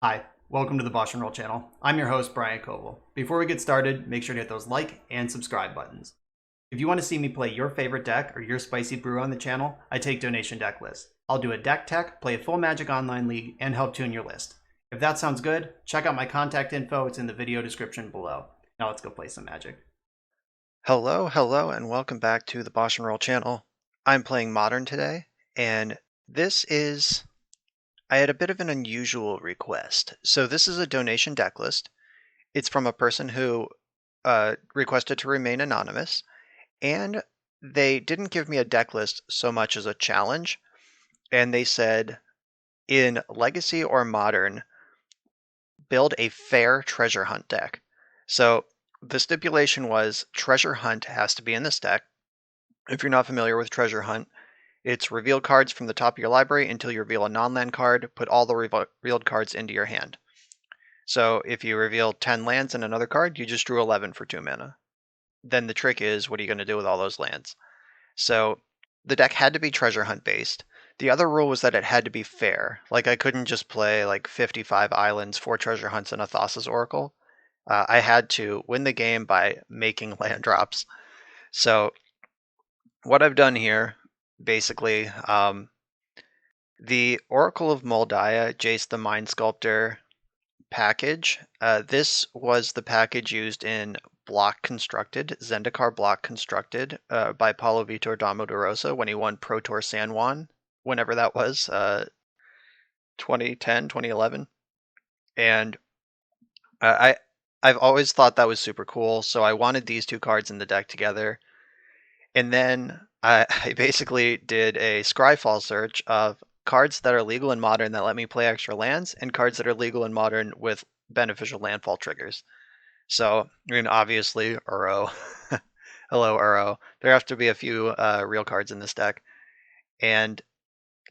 Hi, welcome to the BoshNRoll channel. I'm your host, Brian Koval. Before we get started, make sure to hit those like and subscribe buttons. If you want to see me play your favorite deck or your spicy brew on the channel, I take donation deck lists. I'll do a deck tech, play a full Magic Online League, and help tune your list. If that sounds good, check out my contact info. It's in the video description below. Now let's go play some Magic. Hello, and welcome back to the BoshNRoll channel. I'm playing Modern today, and I had a bit of an unusual request. So this is a donation deck list. It's from a person who requested to remain anonymous, and they didn't give me a deck list so much as a challenge, and they said, in Legacy or Modern, build a fair treasure hunt deck. So the stipulation was Treasure Hunt has to be in this deck. If you're not familiar with Treasure Hunt, it's reveal cards from the top of your library until you reveal a non-land card. Put all the revealed cards into your hand. So if you reveal 10 lands and another card, you just drew 11 for 2 mana. Then the trick is, what are you going to do with all those lands? So the deck had to be Treasure Hunt based. The other rule was that it had to be fair. Like, I couldn't just play like 55 islands, 4 Treasure Hunts, and a Thassa's Oracle. I had to win the game by making land drops. So what I've done here, basically, the Oracle of Moldiah, Jace the Mind Sculptor package. This was the package used in Block Constructed, Zendikar Block Constructed, by Paulo Vitor Damo de Rosa when he won Pro Tour San Juan, whenever that was, 2010, 2011. And uh, I, I've always thought that was super cool, so I wanted these two cards in the deck together. And then I basically did a Scryfall search of cards that are legal in Modern that let me play extra lands, and cards that are legal in Modern with beneficial landfall triggers. So, I mean, obviously, Uro. Hello, Uro. There have to be a few real cards in this deck. And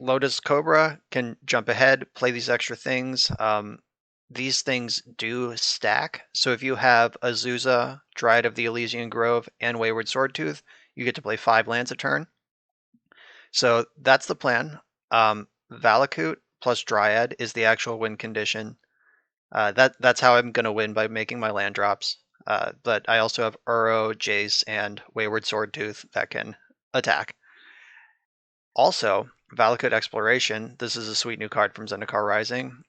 Lotus Cobra can jump ahead, play these extra things. These things do stack. So if you have Azusa, Dryad of the Elysian Grove, and Wayward Swordtooth, you get to play 5 lands a turn. So that's the plan. Valakut plus Dryad is the actual win condition. That's how I'm going to win, by making my land drops. But I also have Uro, Jace, and Wayward Swordtooth that can attack. Also, Valakut Exploration. This is a sweet new card from Zendikar Rising.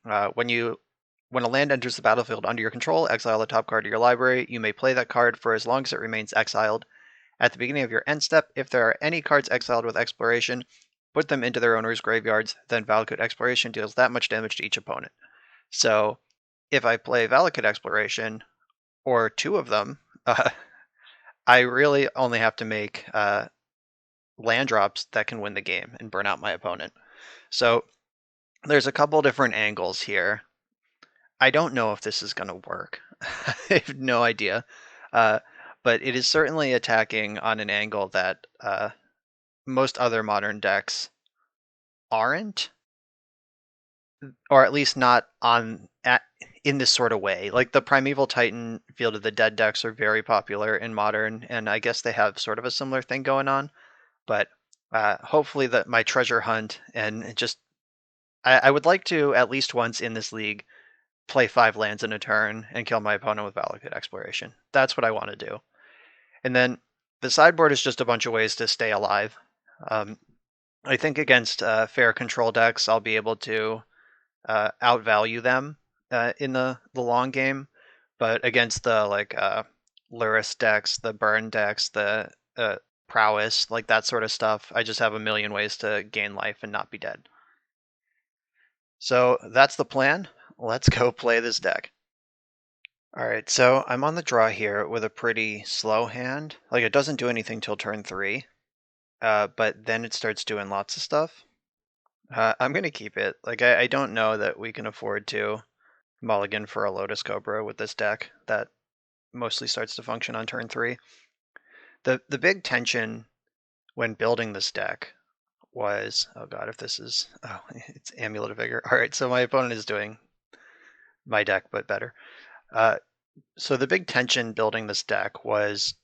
When a land enters the battlefield under your control, exile the top card of your library. You may play that card for as long as it remains exiled. At the beginning of your end step, if there are any cards exiled with Exploration, put them into their owner's graveyards. Then Valakut Exploration deals that much damage to each opponent. So if I play Valakut Exploration, or 2 of them, I really only have to make land drops that can win the game and burn out my opponent. So there's a couple different angles here. I don't know if this is going to work. I have no idea. But it is certainly attacking on an angle that most other Modern decks aren't, or at least not in this sort of way. Like, the Primeval Titan Field of the Dead decks are very popular in Modern, and I guess they have sort of a similar thing going on. But hopefully that my treasure hunt, and just I would like to, at least once in this league, play 5 lands in a turn and kill my opponent with Valakut Exploration. That's what I want to do. And then the sideboard is just a bunch of ways to stay alive. I think against fair control decks, I'll be able to outvalue them in the long game. But against the Lurrus decks, the burn decks, the prowess, like that sort of stuff, I just have a million ways to gain life and not be dead. So that's the plan. Let's go play this deck. Alright, so I'm on the draw here with a pretty slow hand. Like, it doesn't do anything till turn 3, but then it starts doing lots of stuff. I'm going to keep it. Like, I don't know that we can afford to mulligan for a Lotus Cobra with this deck that mostly starts to function on turn 3. The big tension when building this deck was, oh god, if this is, oh, it's Amulet of Vigor. Alright, so my opponent is doing my deck, but better. So the big tension building this deck was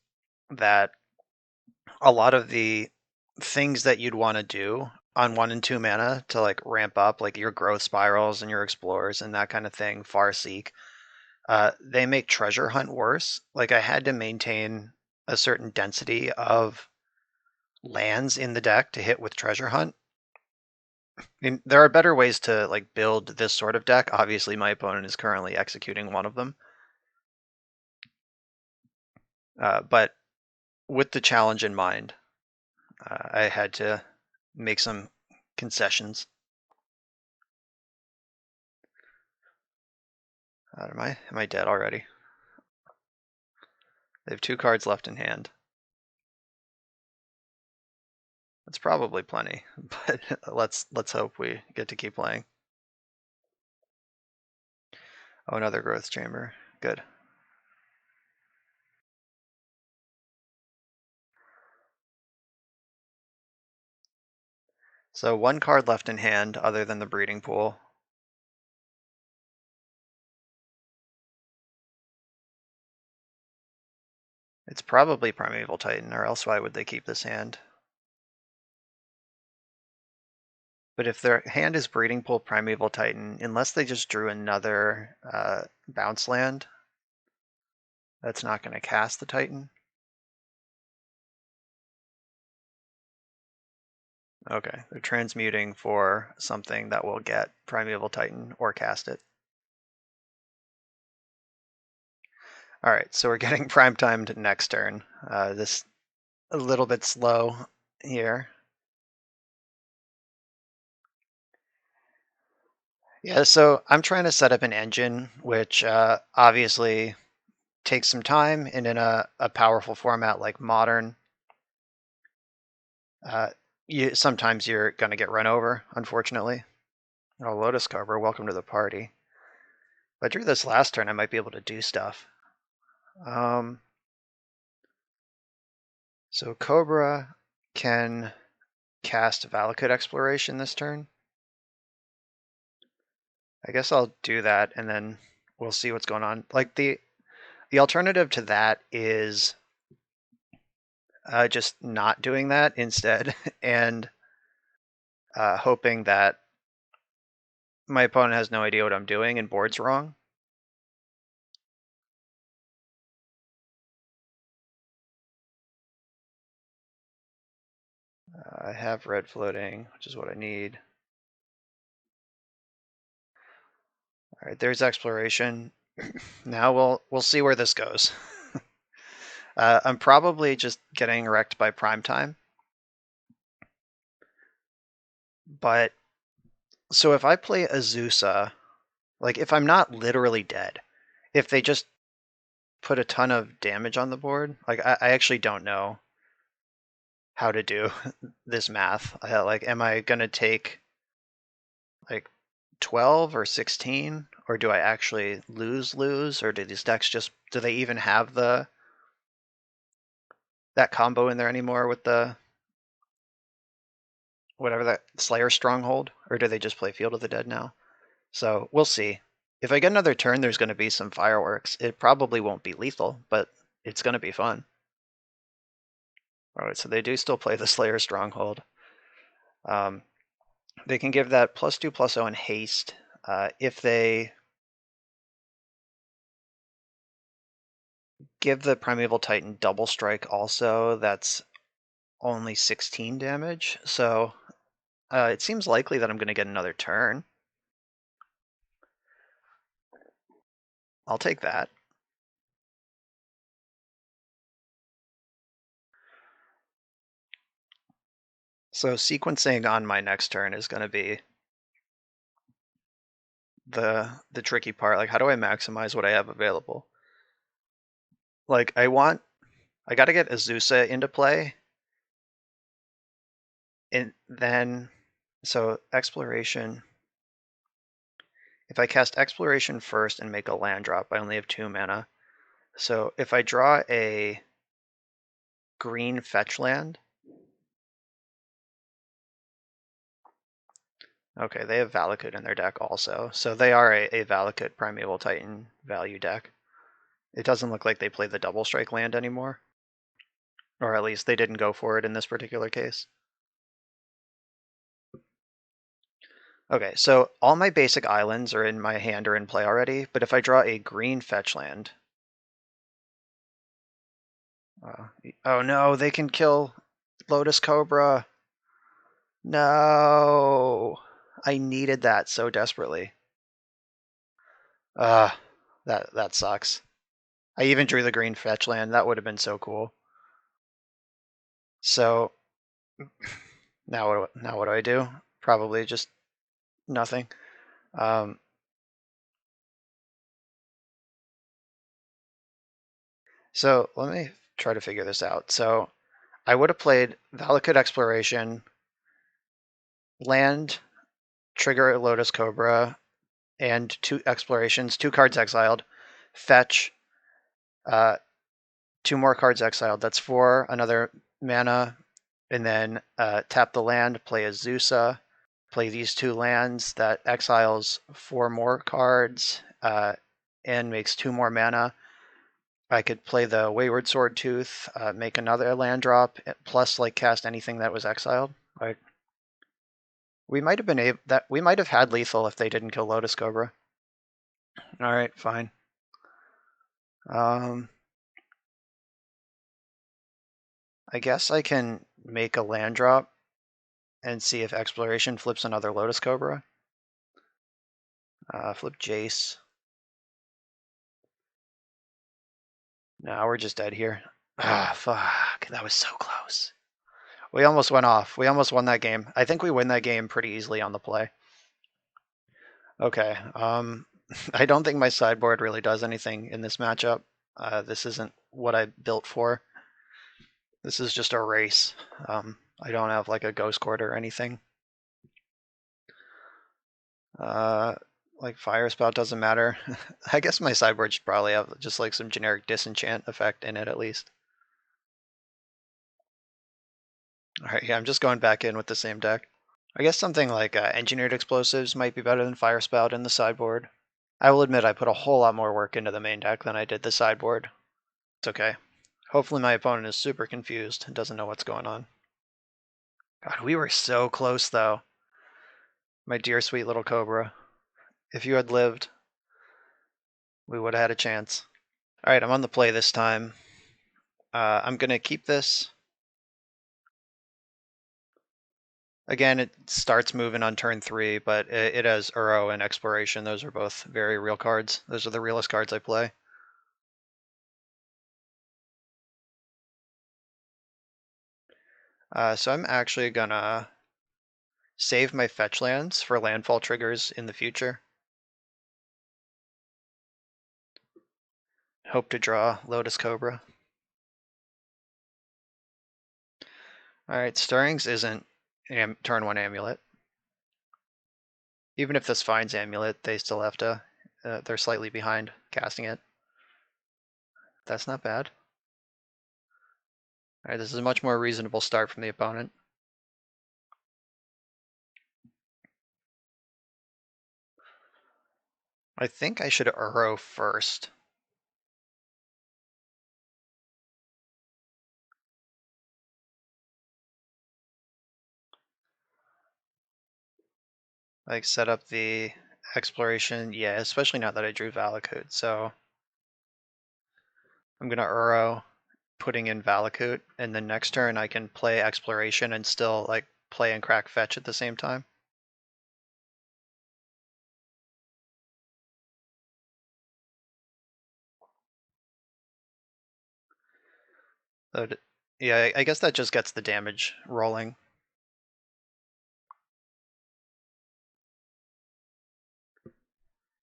that a lot of the things that you'd want to do on 1 and 2 mana to like ramp up like your growth spirals and your explorers and that kind of thing, Farseek. They make treasure hunt worse. Like I had to maintain a certain density of lands in the deck to hit with treasure hunt. And there are better ways to like build this sort of deck. Obviously, my opponent is currently executing one of them. But with the challenge in mind, I had to make some concessions. Am I dead already? They have 2 cards left in hand. That's probably plenty, but let's hope we get to keep playing. Oh, another growth chamber. Good. So 1 card left in hand other than the breeding pool. It's probably Primeval Titan, or else why would they keep this hand? But if their hand is Breeding Pool Primeval Titan, unless they just drew another bounce land, that's not going to cast the Titan. Okay, they're transmuting for something that will get Primeval Titan or cast it. Alright, so we're getting prime timed next turn. This a little bit slow here. Yeah, so I'm trying to set up an engine, which obviously takes some time, and in a powerful format like Modern, sometimes you're going to get run over, unfortunately. Oh, Lotus Cobra, welcome to the party. If I drew this last turn, I might be able to do stuff. So Cobra can cast Valakut Exploration this turn. I guess I'll do that, and then we'll see what's going on. Like the alternative to that is just not doing that instead, and hoping that my opponent has no idea what I'm doing and board's wrong. I have red floating, which is what I need. All right, there's exploration. Now we'll see where this goes. I'm probably just getting wrecked by prime time. But so if I play Azusa, like if I'm not literally dead, if they just put a ton of damage on the board, like I actually don't know how to do this math. Like, am I gonna take like 12 or 16, or do I actually lose, or do these decks just, do they even have that combo in there anymore with the whatever, that Slayer Stronghold, or do they just play Field of the Dead now? So we'll see. If I get another turn, there's going to be some fireworks. It probably won't be lethal, but it's going to be fun. All right, so they do still play the Slayer Stronghold. They can give that +2/+0 in haste. If they give the Primeval Titan double strike also, that's only 16 damage. So it seems likely that I'm going to get another turn. I'll take that. So sequencing on my next turn is going to be the tricky part. Like, how do I maximize what I have available? Like, I got to get Azusa into play, and then so exploration. If I cast exploration first and make a land drop, I only have 2 mana. So if I draw a green fetch land, okay, they have Valakut in their deck also. So they are a Valakut Primeval Titan value deck. It doesn't look like they play the double strike land anymore. Or at least they didn't go for it in this particular case. Okay, so all my basic islands are in my hand or in play already, but if I draw a green fetch land... oh no, they can kill Lotus Cobra. No! I needed that so desperately. That sucks. I even drew the green fetch land. That would have been so cool. So now what do I do? Probably just nothing. So let me try to figure this out. So I would have played Valakut Exploration, land, trigger Lotus Cobra, and 2 explorations, 2 cards exiled, fetch, 2 more cards exiled. That's 4, another mana, and then tap the land, play a Zusa, play these 2 lands. That exiles 4 more cards and makes 2 more mana. I could play the Wayward Swordtooth, make another land drop, plus like cast anything that was exiled. Right? We might have been able that we might have had lethal if they didn't kill Lotus Cobra. All right, fine. I guess I can make a land drop and see if Exploration flips another Lotus Cobra. Flip Jace. No, we're just dead here. Ah, fuck. That was so close. We almost went off. We almost won that game. I think we win that game pretty easily on the play. Okay. I don't think my sideboard really does anything in this matchup. This isn't what I built for. This is just a race. I don't have like a ghost court or anything. Like fire spout doesn't matter. I guess my sideboard should probably have just like some generic disenchant effect in it at least. All right, yeah, I'm just going back in with the same deck. I guess something like engineered explosives might be better than fire spout in the sideboard. I will admit I put a whole lot more work into the main deck than I did the sideboard. It's okay. Hopefully my opponent is super confused and doesn't know what's going on. God, we were so close though. My dear sweet little Cobra. If you had lived, we would have had a chance. Alright, I'm on the play this time. I'm going to keep this. Again, it starts moving on turn 3, but it has Uro and Exploration. Those are both very real cards. Those are the realest cards I play. So I'm actually going to save my fetch lands for landfall triggers in the future. Hope to draw Lotus Cobra. Alright, Stirrings isn't turn 1 Amulet. Even if this finds Amulet, they still have to, they're slightly behind casting it. That's not bad. Alright, this is a much more reasonable start from the opponent. I think I should Uro first. Like set up the exploration, yeah, especially now that I drew Valakut. So I'm gonna Uro, putting in Valakut, and then next turn I can play exploration and still like play and crack fetch at the same time. So yeah, I guess that just gets the damage rolling.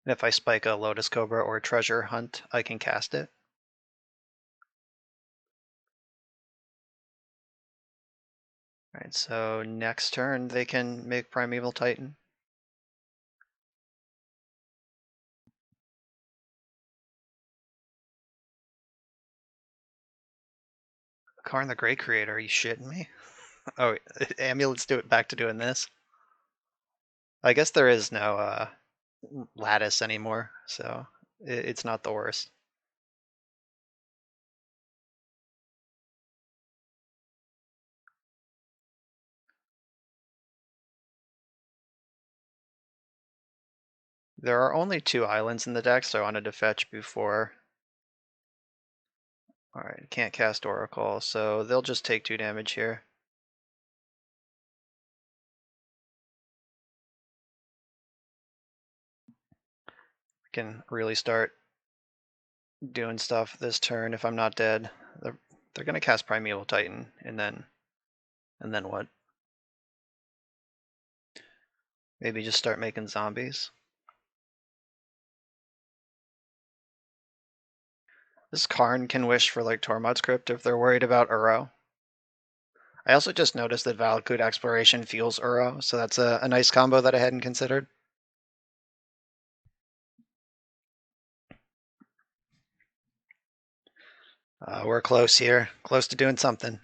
And if I spike a Lotus Cobra or Treasure Hunt, I can cast it. Alright, so next turn they can make Primeval Titan. Karn the Great Creator, are you shitting me? Oh, Amulets do it back to doing this. I guess there is no lattice anymore, so it's not the worst. There are only 2 islands in the deck, so I wanted to fetch before. Alright, can't cast Oracle, so they'll just take 2 damage here. Can really start doing stuff this turn if I'm not dead. They're gonna cast Primeval Titan, and then what? Maybe just start making zombies. This Karn can wish for like Tormod's Crypt if they're worried about Uro. I also just noticed that Valakut Exploration fuels Uro, so that's a nice combo that I hadn't considered. We're close here, close to doing something.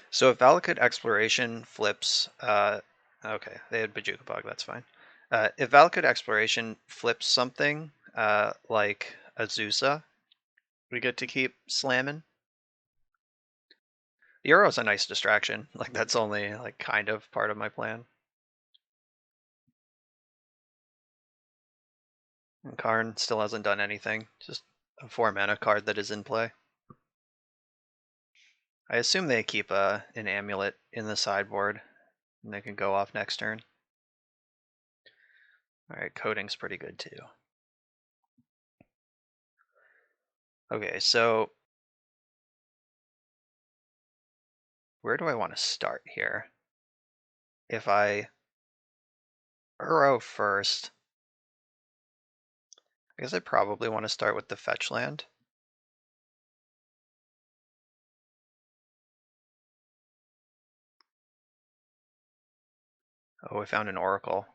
So if Valakut Exploration flips, okay, they had Bajuka Bog, that's fine. If Valakut Exploration flips something like Azusa, we get to keep slamming. The Euro's a nice distraction. Like that's only like kind of part of my plan. And Karn still hasn't done anything. Just a 4 mana card that is in play. I assume they keep an Amulet in the sideboard, and they can go off next turn. Alright, coding's pretty good too. Okay, so where do I want to start here? If I Uro first, I guess I probably want to start with the fetch land. Oh, I found an Oracle.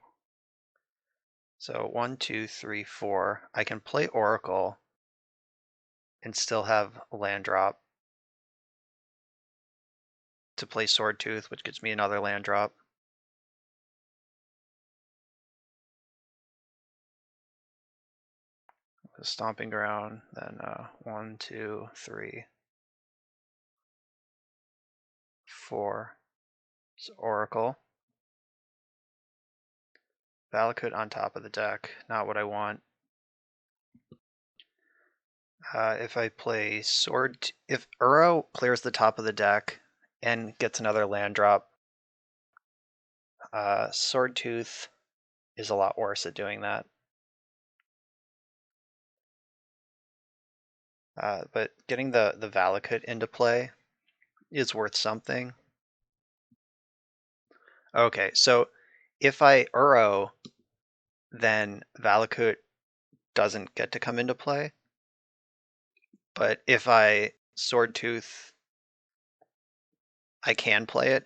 So 1, 2, 3, 4. I can play Oracle and still have a land drop to play Sword Tooth, which gets me another land drop. Stomping Ground, then 1, 2, 3, 4. So Oracle. Valakut on top of the deck, not what I want. If I play Sword, if Uro clears the top of the deck and gets another land drop, Sword Tooth is a lot worse at doing that. But getting the Valakut into play is worth something. Okay, so if I Uro, then Valakut doesn't get to come into play. But if I Sword Tooth, I can play it.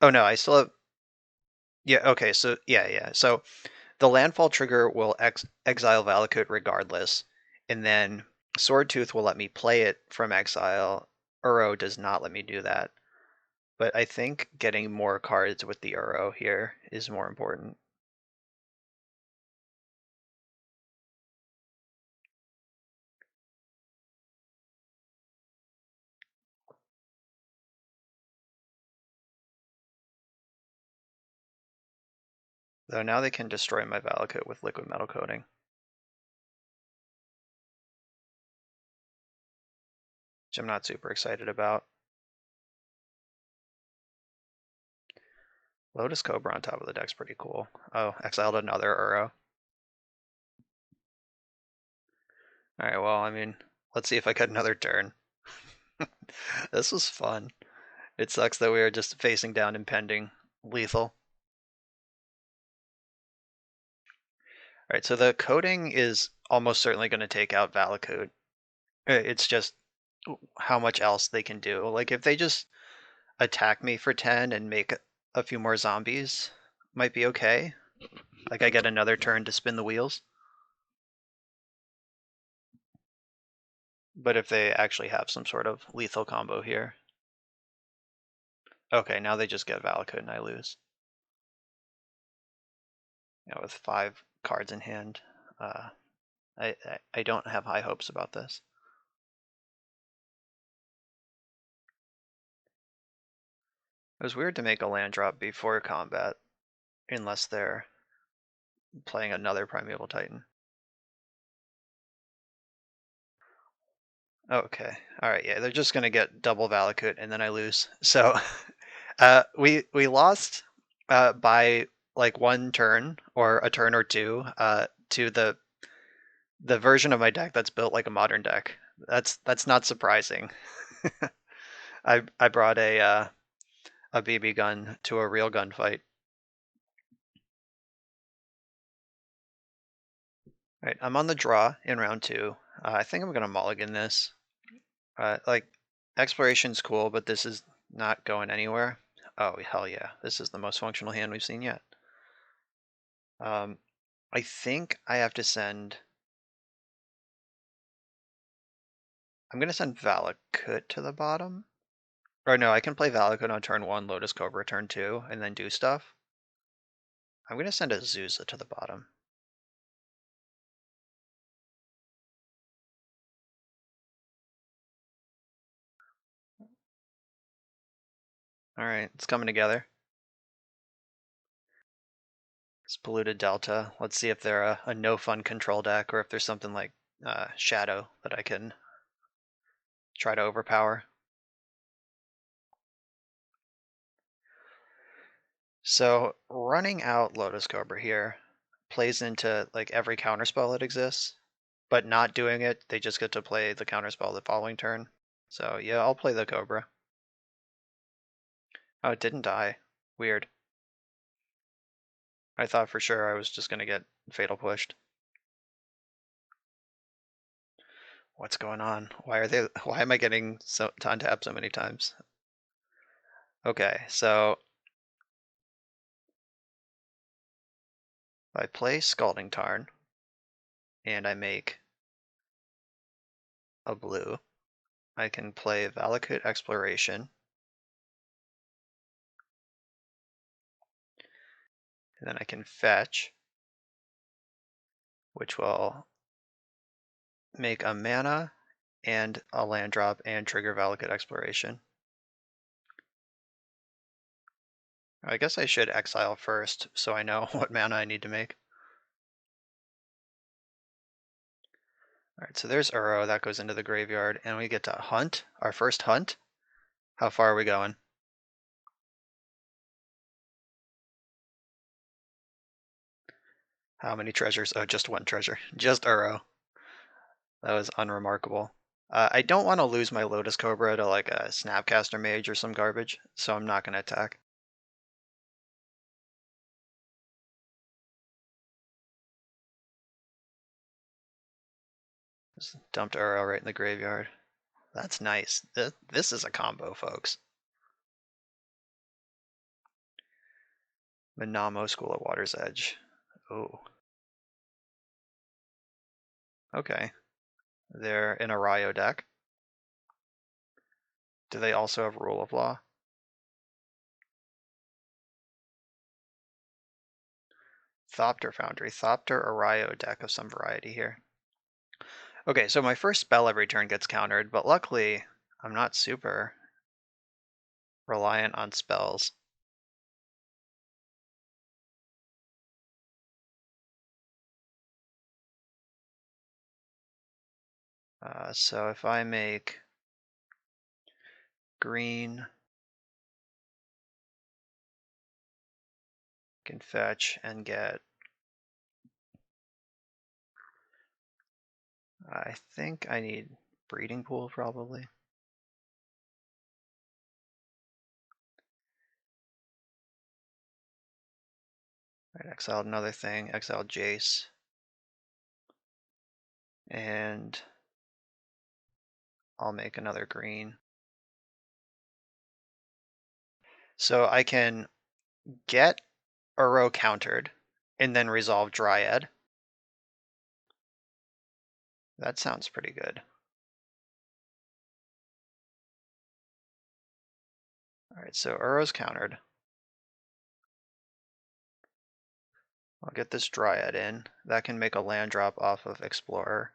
Oh no, I still have. Yeah, okay, so yeah. So the landfall trigger will exile Valakut regardless, and then Sword Tooth will let me play it from exile. Uro does not let me do that. But I think getting more cards with the Uro here is more important. Though now they can destroy my Valakut with liquid metal coating. Which I'm not super excited about. Lotus Cobra on top of the deck's pretty cool. Oh, exiled another Uro. Alright, well, I mean, let's see if I get another turn. This was fun. It sucks that we are just facing down impending lethal. Alright, so the coding is almost certainly going to take out Valakut. It's just how much else they can do. Like, if they just attack me for 10 and make a few more zombies, might be okay. Like, I get another turn to spin the wheels. But if they actually have some sort of lethal combo here, Okay, now they just get Valakut and I lose. Yeah, with 5 cards in hand. I don't have high hopes about this. It was weird to make a land drop before combat, unless they're playing another Primeval Titan. Okay, alright, yeah, they're just gonna get double Valakut and then I lose. So we lost by like 1 turn or a turn or 2 to the version of my deck that's built like a modern deck. That's not surprising. I brought a BB gun to a real gunfight. Right, I'm on the draw in round 2. I think I'm gonna mulligan this. Like exploration's cool, but this is not going anywhere. Oh hell yeah, this is the most functional hand we've seen yet. I think I have to send. I'm gonna send Valakut to the bottom. Or no, I can play Valakut on turn 1, Lotus Cobra turn 2, and then do stuff. I'm gonna send a Urza to the bottom. Alright, it's coming together. It's Polluted Delta. Let's see if they're a no-fun control deck, or if there's something like Shadow that I can try to overpower. So running out Lotus Cobra here plays into like every counterspell that exists, but not doing it, they just get to play the counterspell the following turn. So yeah, I'll play the Cobra. Oh, it didn't die. Weird. I thought for sure I was just gonna get fatal pushed. What's going on? Why am I getting so untap so many times? Okay, so I play Scalding Tarn and I make a blue. I can play Valakut Exploration. And then I can fetch, which will make a mana and a land drop and trigger Valakut Exploration. I guess I should exile first so I know what mana I need to make. Alright, so there's Uro, that goes into the graveyard, and we get to hunt, our first hunt. How far are we going? How many treasures? Oh, just 1 treasure. Just Uro. That was unremarkable. I don't want to lose my Lotus Cobra to like a Snapcaster Mage or some garbage, so I'm not going to attack. Just dumped Uro right in the graveyard. That's nice. This is a combo, folks. Minamo, School at Water's Edge. Oh. Okay. They're in a Ryo deck. Do they also have Rule of Law? Thopter Foundry. Thopter Ryo deck of some variety here. Okay, so my first spell every turn gets countered, but luckily I'm not super reliant on spells. So if I make green, can fetch and get, I think I need Breeding Pool probably. Right, exiled another thing, exiled Jace. And I'll make another green. So I can get Uro countered and then resolve Dryad. That sounds pretty good. Alright, so Uro's countered. I'll get this Dryad in. That can make a land drop off of Explorer,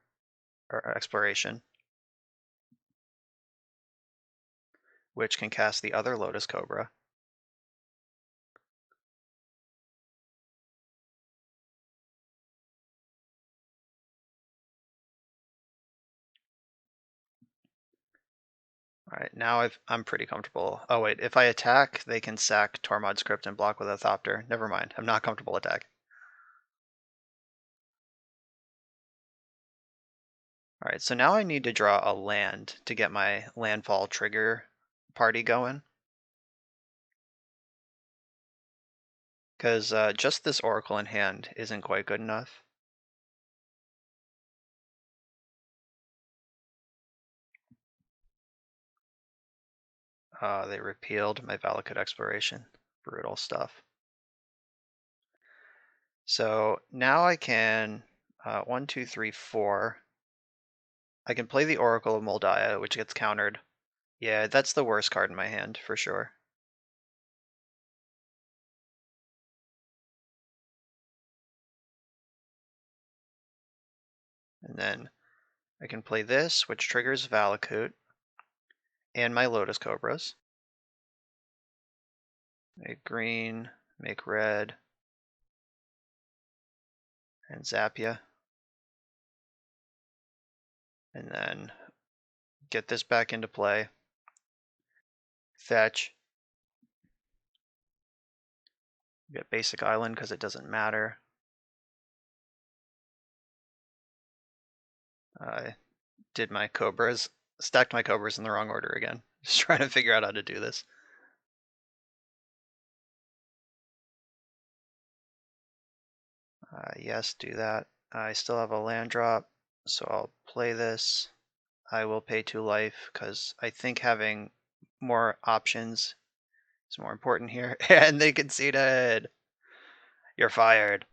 or Exploration, which can cast the other Lotus Cobra. Alright, now I'm pretty comfortable. Oh wait, if I attack, they can sack Tormod's Crypt and block with a Thopter. Never mind, I'm not comfortable attacking. Alright, so now I need to draw a land to get my landfall trigger party going. Because just this Oracle in hand isn't quite good enough. They repealed my Valakut Exploration. Brutal stuff. So now I can, 1, 2, 3, 4. I can play the Oracle of Moldiah, which gets countered. Yeah, that's the worst card in my hand, for sure. And then I can play this, which triggers Valakut, and my Lotus Cobras. Make green, make red, and zap ya. And then get this back into play. Fetch. Get basic island because it doesn't matter. I did my cobras, stacked my cobras in the wrong order again. Just trying to figure out how to do this. Yes, do that. I still have a land drop, so I'll play this. I will pay 2 life because I think having more options is more important here. And they conceded. You're fired.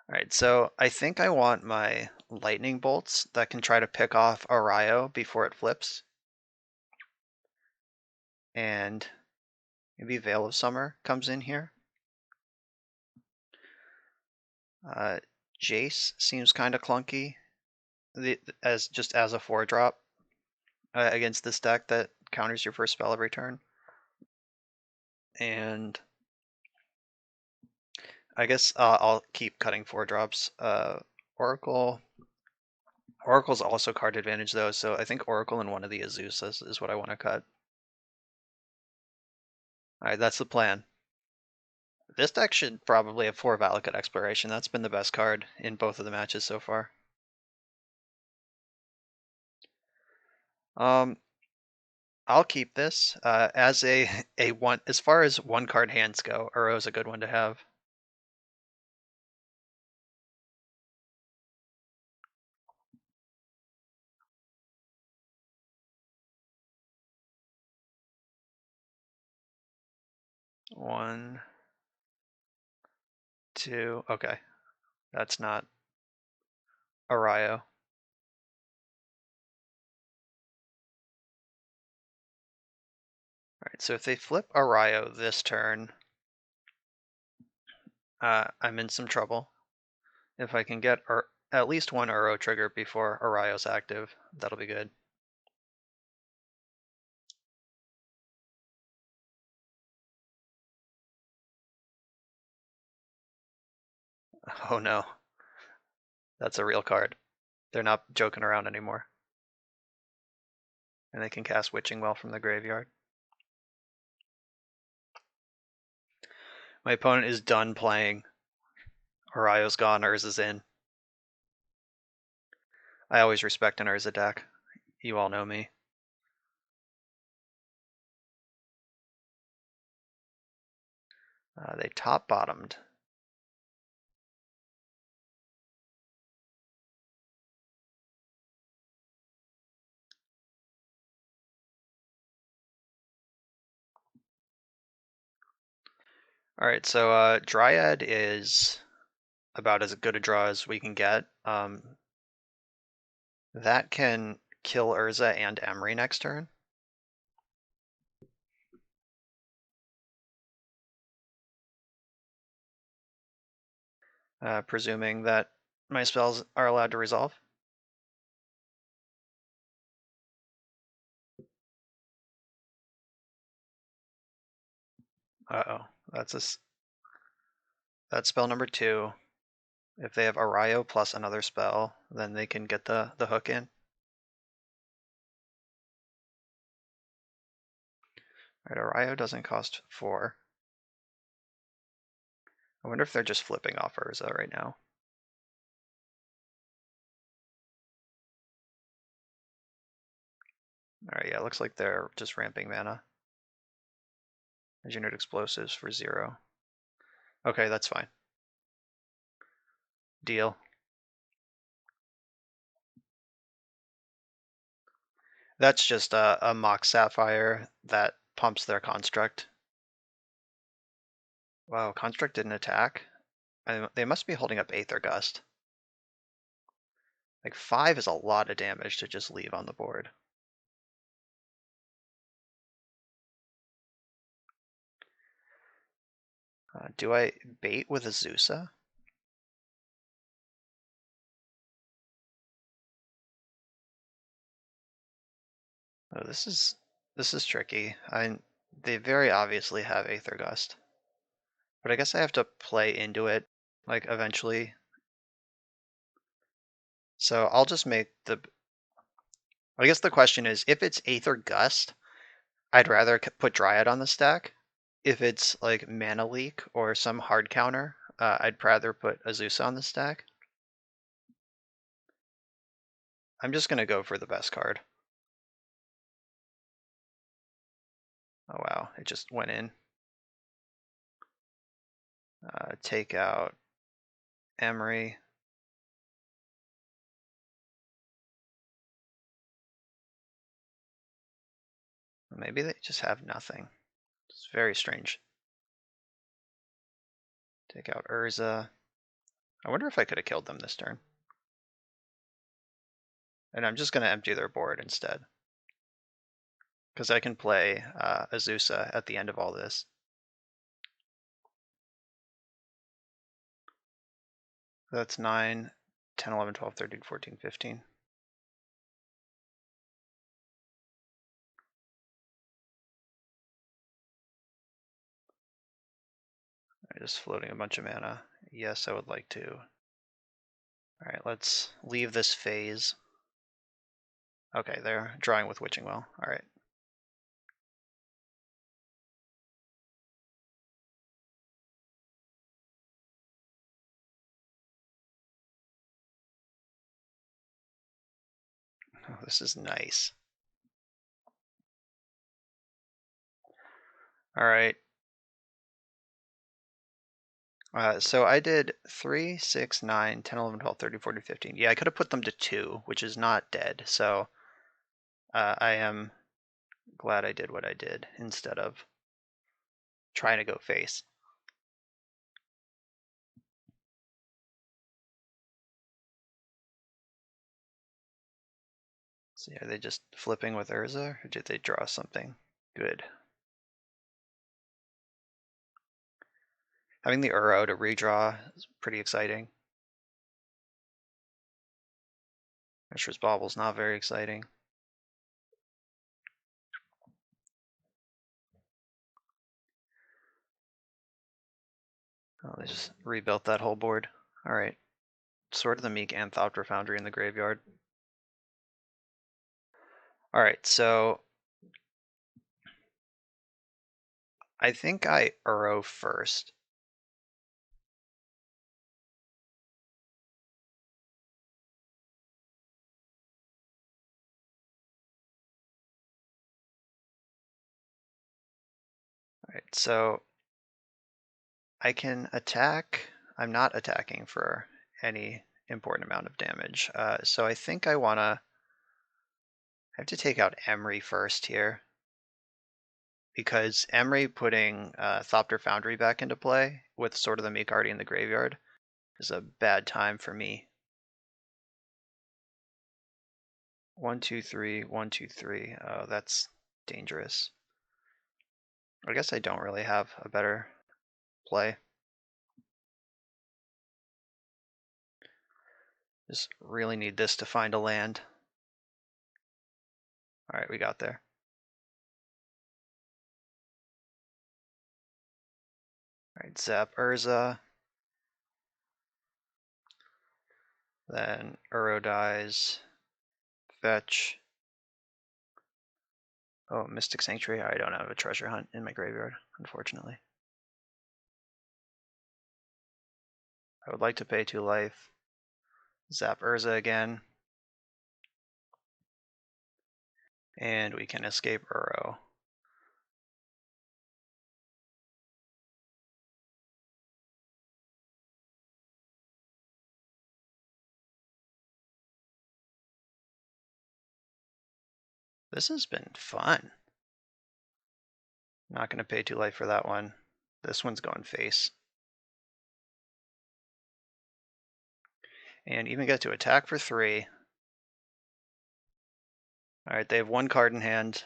Alright, so I think I want my lightning bolts that can try to pick off Arayo before it flips. And maybe Veil of Summer comes in here. Jace seems kind of clunky as a 4-drop against this deck that counters your first spell every turn. And I guess I'll keep cutting 4-drops. Oracle. Oracle's also card advantage though, so I think Oracle and one of the Azusas is what I want to cut. Alright, that's the plan. This deck should probably have 4 Valakut Exploration. That's been the best card in both of the matches so far. I'll keep this as a one. As far as 1-card hands go, Uro's a good one to have. One, two. Okay, that's not Arayo. Alright, so if they flip Arayo this turn, I'm in some trouble. If I can get at least 1 Uro trigger before Arayo's active, that'll be good. Oh no. That's a real card. They're not joking around anymore. And they can cast Witching Well from the graveyard. My opponent is done playing. Arayo's gone, Urza's in. I always respect an Urza deck. You all know me. They top-bottomed. Alright, so Dryad is about as good a draw as we can get. That can kill Urza and Emry next turn. presuming that my spells are allowed to resolve. Uh-oh, that's spell number 2. If they have Arayo plus another spell, then they can get the hook in. All right, Arayo doesn't cost 4. I wonder if they're just flipping off Urza right now. All right, yeah, looks like they're just ramping mana. Engineered explosives for 0. Okay, that's fine. Deal. That's just a Mox Sapphire that pumps their construct. Wow, construct didn't attack. They must be holding up Aether Gust. Like 5 is a lot of damage to just leave on the board. Do I bait with Azusa? Oh, this is tricky. They very obviously have Aether Gust, but I guess I have to play into it, like eventually. So I'll just make the. I guess the question is, if it's Aether Gust, I'd rather put Dryad on the stack. If it's like Mana Leak or some hard counter, I'd rather put Azusa on the stack. I'm just gonna go for the best card. Oh wow, it just went in. Take out Emery. Maybe they just have nothing. It's very strange. Take out Urza. I wonder if I could have killed them this turn. And I'm just going to empty their board instead. Because I can play Azusa at the end of all this. That's 9, 10, 11, 12, 13, 14, 15. I'm just floating a bunch of mana. Yes, I would like to. All right, let's leave this phase. Okay, they're drawing with Witching Well. All right. Oh, this is nice. All right. So I did 3, 6, 9, 10, 11, 12, 13, 14, 15. Yeah, I could have put them to 2, which is not dead. So I am glad I did what I did instead of trying to go face. So are they just flipping with Urza, or did they draw something good? Having the Uro to redraw is pretty exciting. Mishra's Bauble's not very exciting. Oh, they just rebuilt that whole board. All right. Sword of the Meek and Thopter Foundry in the graveyard. All right, so I think I Uro first. All right, so I can attack. I'm not attacking for any important amount of damage. So I think I want to. I have to take out Emery first here. Because Emery putting Thopter Foundry back into play with Sword of the Meek already in the graveyard is a bad time for me. 1, 2, 3, 1, 2, 3. Oh, that's dangerous. I guess I don't really have a better play. Just really need this to find a land. All right, we got there. All right, zap Urza. Then Uro dies. Fetch. Oh, Mystic Sanctuary. I don't have a treasure hunt in my graveyard, unfortunately. I would like to pay 2 life. Zap Urza again. And we can escape Uro. This has been fun. Not going to pay 2 life for that one. This one's going face. And even get to attack for 3. Alright, they have 1 card in hand.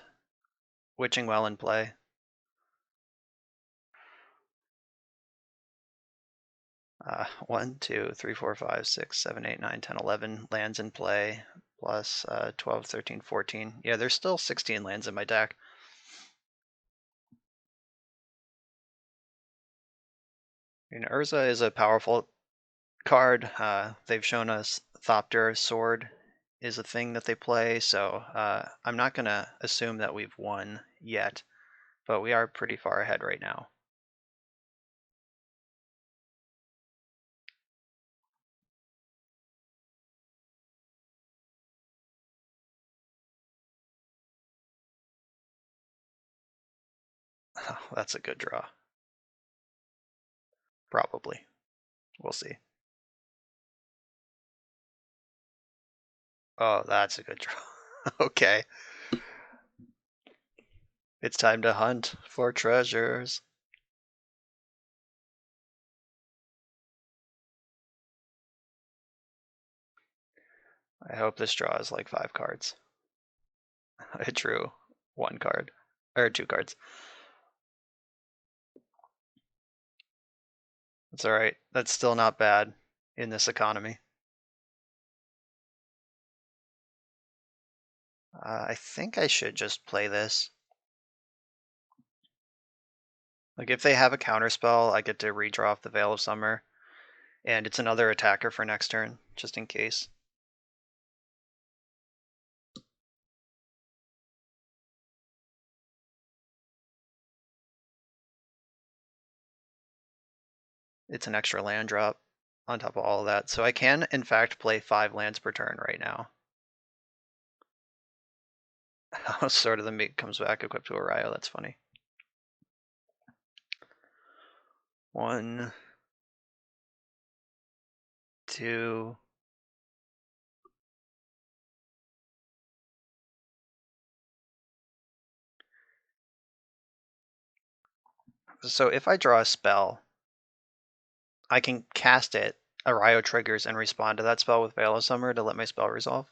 Witching Well in play. Uh, 1, 2, 3, 4, 5, 6, 7, 8, 9, 10, 11 lands in play. Plus 12, 13, 14. Yeah, there's still 16 lands in my deck. And Urza is a powerful card. They've shown us Thopter Sword is a thing that they play, so I'm not going to assume that we've won yet, but we are pretty far ahead right now. That's a good draw. Probably. We'll see. Oh, that's a good draw. Okay. It's time to hunt for treasures. I hope this draw is like 5 cards. I drew 1 card. Or 2 cards. That's alright. That's still not bad in this economy. I think I should just play this. Like if they have a counterspell, I get to redraw off the Veil of Summer, and it's another attacker for next turn, just in case. It's an extra land drop on top of all of that, so I can in fact play 5 lands per turn right now. Sword of the Meek comes back equipped to Orion, that's funny. 1, 2. So if I draw a spell, I can cast it, Ario triggers, and respond to that spell with Veil of Summer to let my spell resolve.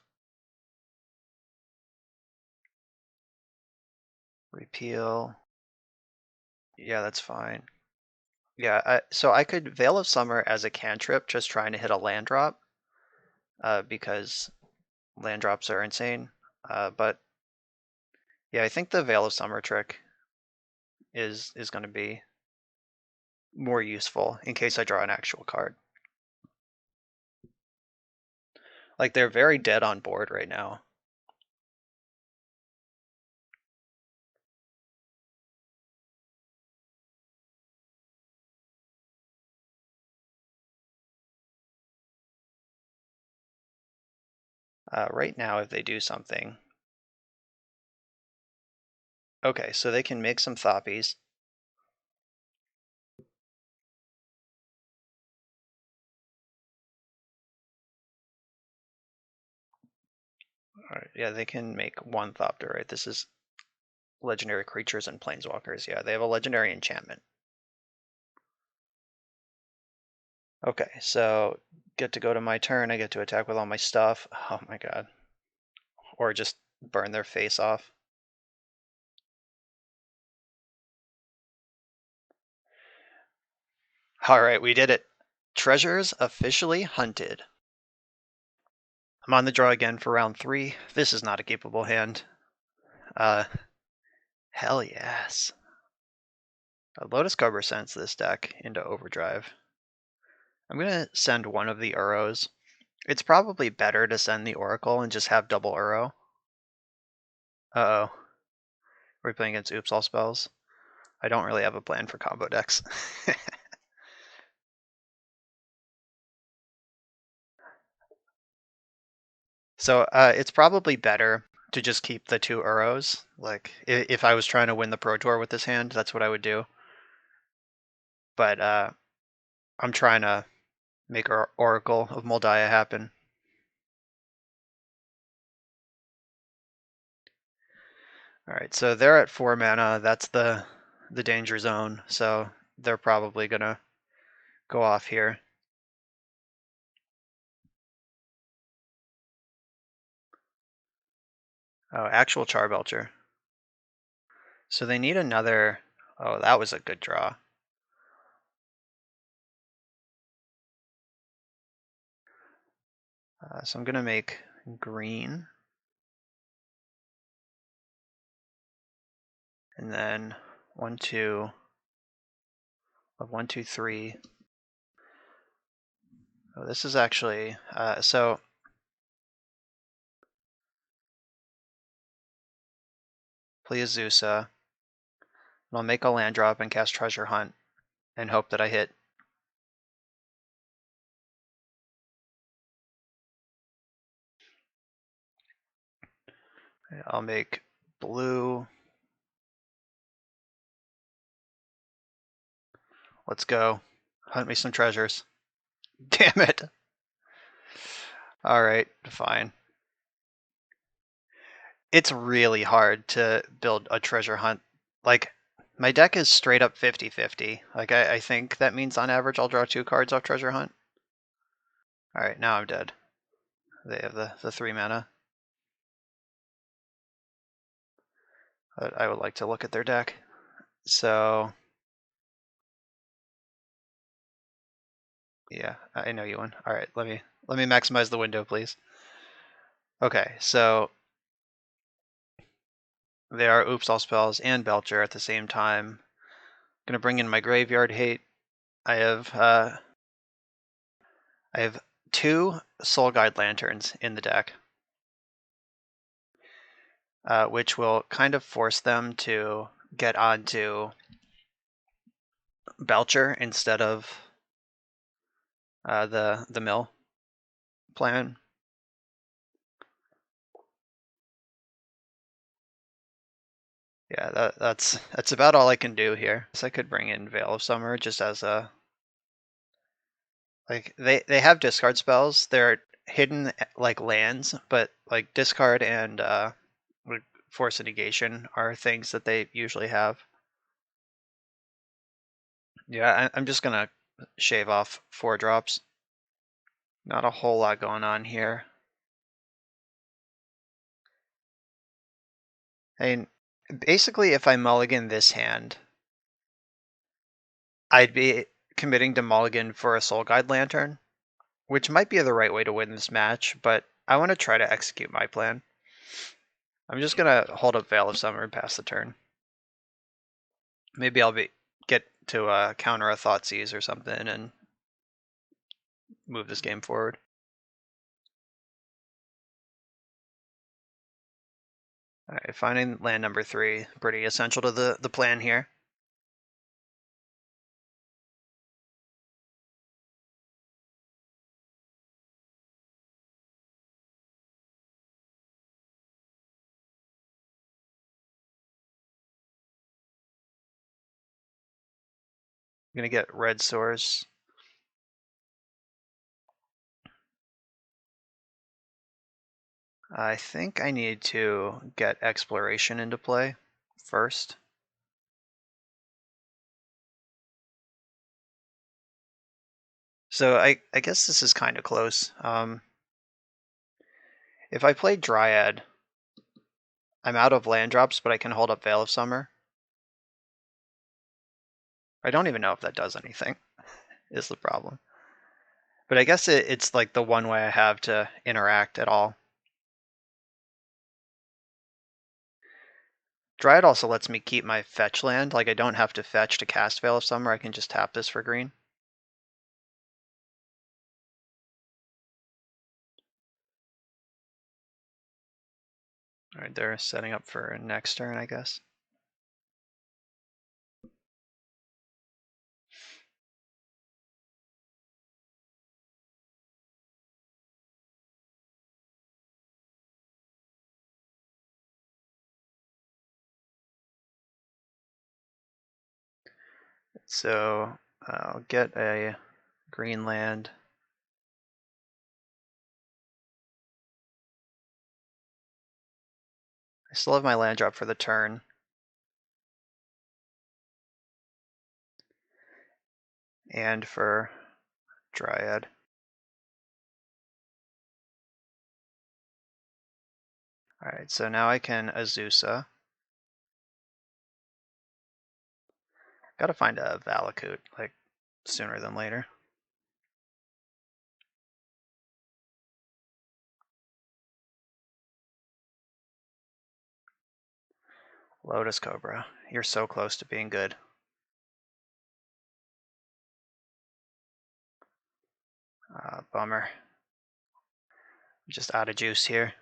Repeal. Yeah, that's fine. Yeah, so I could Veil of Summer as a cantrip, just trying to hit a land drop, because land drops are insane. But yeah, I think the Veil of Summer trick is going to be more useful in case I draw an actual card. Like they're very dead on board right now. Right now, if they do something. Okay, so they can make some Thoppies. Alright, yeah, they can make 1 Thopter, right? This is legendary creatures and planeswalkers. Yeah, they have a legendary enchantment. Okay, so get to go to my turn. I get to attack with all my stuff. Oh my god. Or just burn their face off. Alright, we did it. Treasures officially hunted. I'm on the draw again for round 3. This is not a keepable hand. Hell yes. Lotus Cobra sends this deck into overdrive. I'm going to send one of the Uros. It's probably better to send the Oracle and just have double Uro. Uh-oh. We're playing against Oops All Spells. I don't really have a plan for combo decks. So it's probably better to just keep the 2 Uros. Like, if I was trying to win the Pro Tour with this hand, that's what I would do. But I'm trying to make our Oracle of Moldiah happen. Alright, so they're at 4 mana. That's the danger zone, so they're probably gonna go off here. Oh, actual Charbelcher. So they need another... Oh, that was a good draw. So I'm gonna make green. And then 1, 2... 1, 2, 3. Oh, this is actually... so... Play Azusa. I'll make a land drop and cast Treasure Hunt and hope that I hit. I'll make blue. Let's go. Hunt me some treasures. Damn it. Alright, fine. It's really hard to build a treasure hunt. Like, my deck is straight up 50-50. Like, I think that means on average I'll draw 2 cards off treasure hunt. Alright, now I'm dead. They have the 3 mana. But I would like to look at their deck. So... Yeah, I know you won. Alright, let me maximize the window, please. Okay, so... They are Oops All Spells and Belcher at the same time. I'm gonna bring in my Graveyard Hate. I have 2 Soul Guide Lanterns in the deck, which will kind of force them to get onto Belcher instead of the mill plan. Yeah, that's about all I can do here. So I could bring in Veil of Summer just as a... Like, they have discard spells. They're hidden like lands, but like discard and like Force of Negation are things that they usually have. Yeah, I'm just gonna shave off 4 drops. Not a whole lot going on here. I mean, basically, if I mulligan this hand, I'd be committing to mulligan for a Soul Guide Lantern, which might be the right way to win this match, but I want to try to execute my plan. I'm just gonna hold up Veil of Summer and pass the turn. Maybe I'll get to counter a Thoughtseize or something and move this game forward. Alright, finding land number 3, pretty essential to the plan here. I'm gonna get Red Source. I think I need to get Exploration into play first. So I guess this is kind of close. If I play Dryad, I'm out of land drops, but I can hold up Veil of Summer. I don't even know if that does anything, is the problem. But I guess it's like the one way I have to interact at all. Dryad also lets me keep my fetch land. Like I don't have to fetch to cast Veil of Summer. I can just tap this for green. All right, they're setting up for next turn, I guess. So I'll get a green land. I still have my land drop for the turn. And for Dryad. Alright, so now I can Azusa. Gotta find a Valakut, like, sooner than later. Lotus Cobra, you're so close to being good. Bummer. Just out of juice here.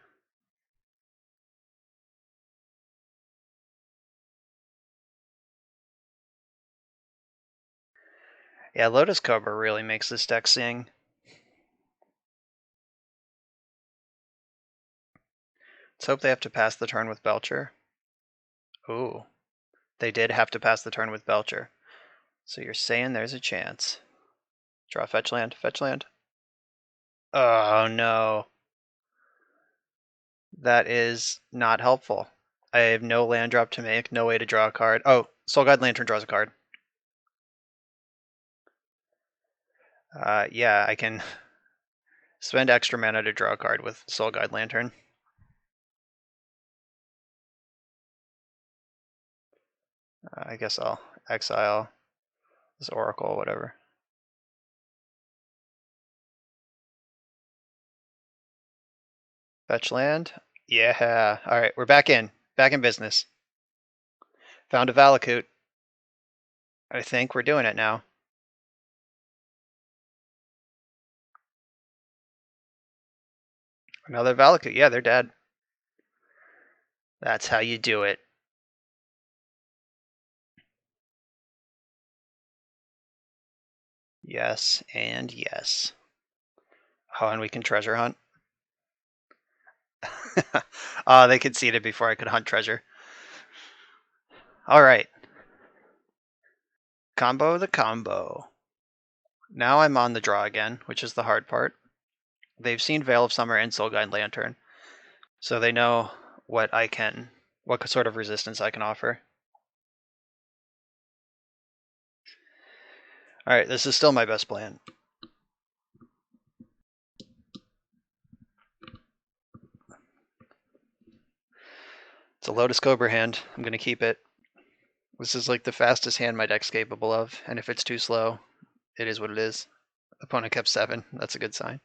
Yeah, Lotus Cobra really makes this deck sing. Let's hope they have to pass the turn with Belcher. Ooh, they did have to pass the turn with Belcher. So you're saying there's a chance. Draw fetch land, fetch land. Oh no. That is not helpful. I have no land drop to make, no way to draw a card. Oh, Soul Guide Lantern draws a card. Yeah, I can spend extra mana to draw a card with Soul Guide Lantern. I guess I'll exile this Oracle, whatever. Fetch land. Yeah. All right, we're back in business. Found a Valakut. I think we're doing it now. Another Valakut. Yeah, they're dead. That's how you do it. Yes, and yes. Oh, and we can treasure hunt. They conceded before I could hunt treasure. All right. Combo the combo. Now I'm on the draw again, which is the hard part. They've seen Veil of Summer and Soul Guide Lantern, so they know what sort of resistance I can offer. All right, this is still my best plan. It's a Lotus Cobra hand. I'm going to keep it. This is like the fastest hand my deck's capable of, and if it's too slow, it is what it is. Opponent kept 7. That's a good sign.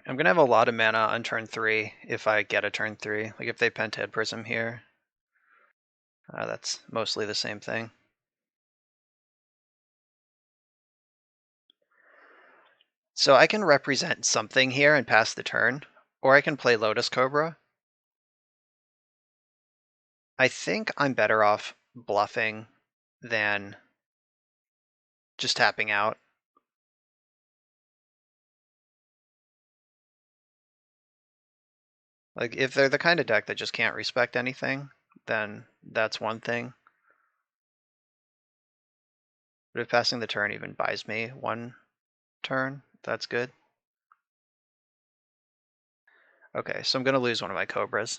I'm going to have a lot of mana on turn 3 if I get a turn 3. Like if they Penthead Prism here, that's mostly the same thing. So I can represent something here and pass the turn, or I can play Lotus Cobra. I think I'm better off bluffing than just tapping out. Like, if they're the kind of deck that just can't respect anything, then that's one thing. But if passing the turn even buys me 1 turn, that's good. Okay, so I'm going to lose one of my Cobras.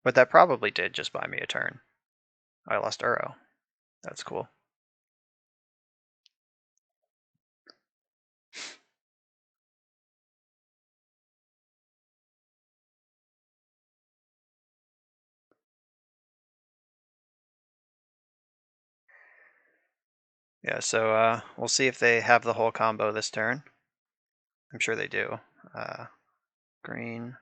But that probably did just buy me a turn. I lost Uro. That's cool. Yeah, so we'll see if they have the whole combo this turn. I'm sure they do. Green.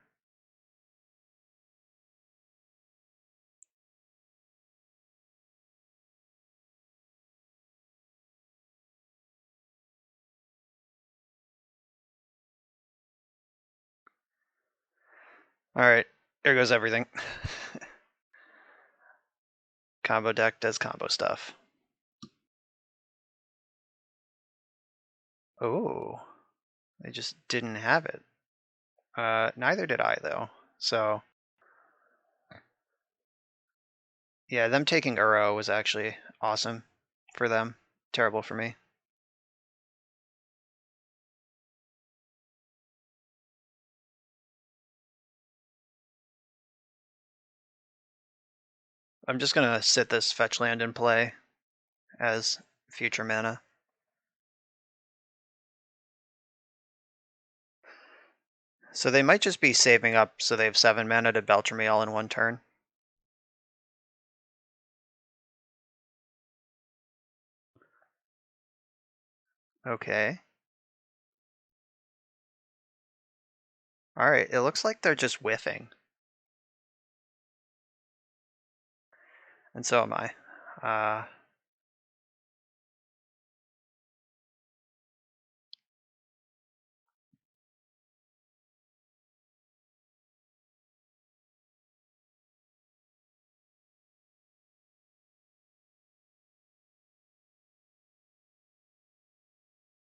All right, there goes everything. Combo deck does combo stuff. Oh, they just didn't have it. Neither did I, though. So, yeah, them taking Uro was actually awesome for them. Terrible for me. I'm just gonna sit this fetch land in play as future mana. So they might just be saving up so they have 7 mana to Belcher me all in one turn. Okay. Alright, it looks like they're just whiffing. And so am I.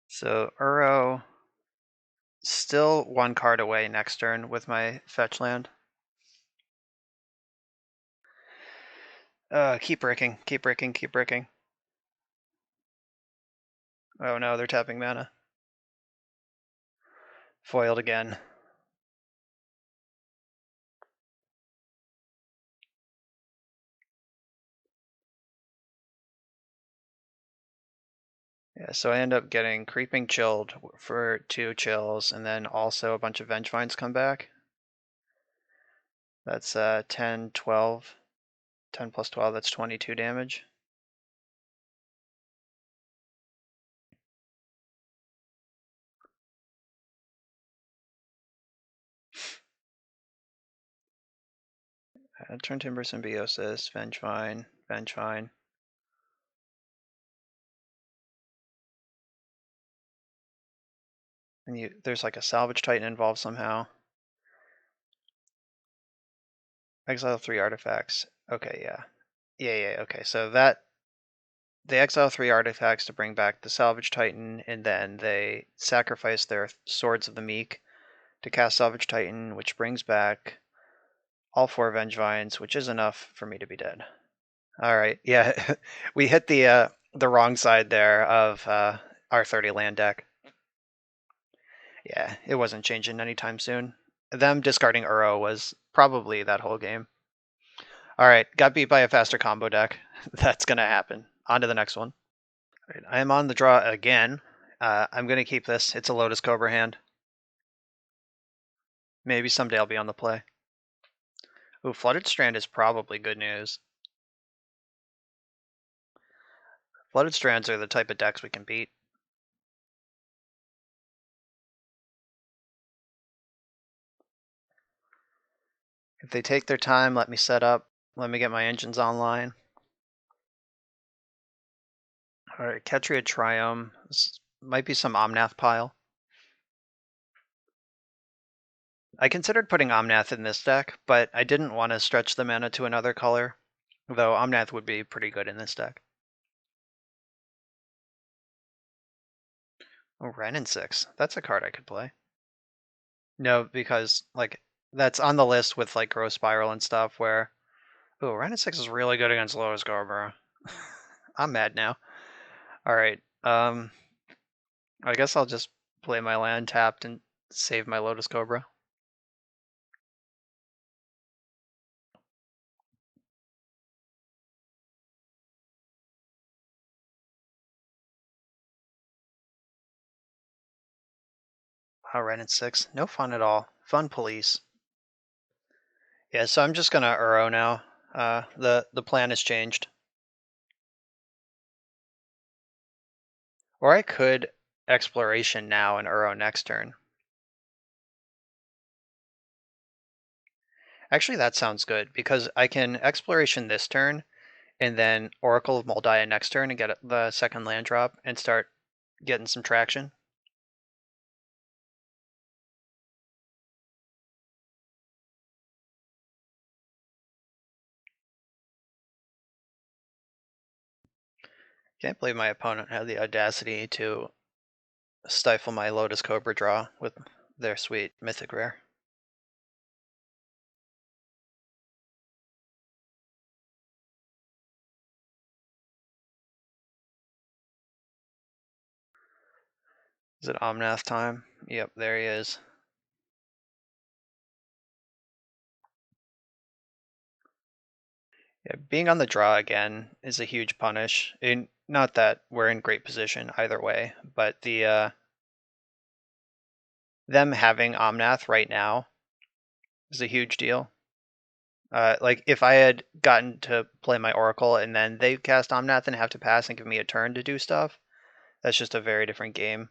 So Uro still 1 card away next turn with my fetch land. Keep bricking, keep bricking, keep bricking. Oh no, they're tapping mana. Foiled again. Yeah, so I end up getting Creeping Chilled for 2 chills, and then also a bunch of Vengevines come back. That's 10, 12. 10 plus 12, that's 22 damage. Turn Timber Symbiosis, Vengevine, Vengevine. And there's like a Salvage Titan involved somehow. Exile 3 artifacts. Okay, yeah. Yeah, okay. So they exile 3 artifacts to bring back the Salvage Titan, and then they sacrifice their Swords of the Meek to cast Salvage Titan, which brings back all 4 Vengevines, which is enough for me to be dead. Alright, yeah. We hit the wrong side there of our 30 land deck. Yeah, it wasn't changing anytime soon. Them discarding Uro was probably that whole game. Alright, got beat by a faster combo deck. That's gonna happen. On to the next one. Right, I am on the draw again. I'm gonna keep this. It's a Lotus Cobra hand. Maybe someday I'll be on the play. Ooh, Flooded Strand is probably good news. Flooded Strands are the type of decks we can beat. If they take their time, let me set up. Let me get my engines online. Alright, Ketria Triome. This might be some Omnath pile. I considered putting Omnath in this deck, but I didn't want to stretch the mana to another color, though Omnath would be pretty good in this deck. Oh, Wrenn and 6. That's a card I could play. No, because like that's on the list with like Growth Spiral and stuff where oh, Wrenn and 6 is really good against Lotus Cobra. I'm mad now. Alright. I guess I'll just play my land tapped and save my Lotus Cobra. Wow, Wrenn and 6. No fun at all. Fun police. Yeah, so I'm just gonna Uro now. The plan has changed. Or I could Exploration now and Uro next turn. Actually, that sounds good, because I can Exploration this turn, and then Oracle of Moldiah next turn and get the second land drop and start getting some traction. Can't believe my opponent had the audacity to stifle my Lotus Cobra draw with their sweet Mythic Rare. Is it Omnath time? Yep, there he is. Yeah, being on the draw again is a huge punish. Not that we're in great position either way, but them having Omnath right now is a huge deal. Like if I had gotten to play my Oracle and then they cast Omnath and have to pass and give me a turn to do stuff, that's just a very different game.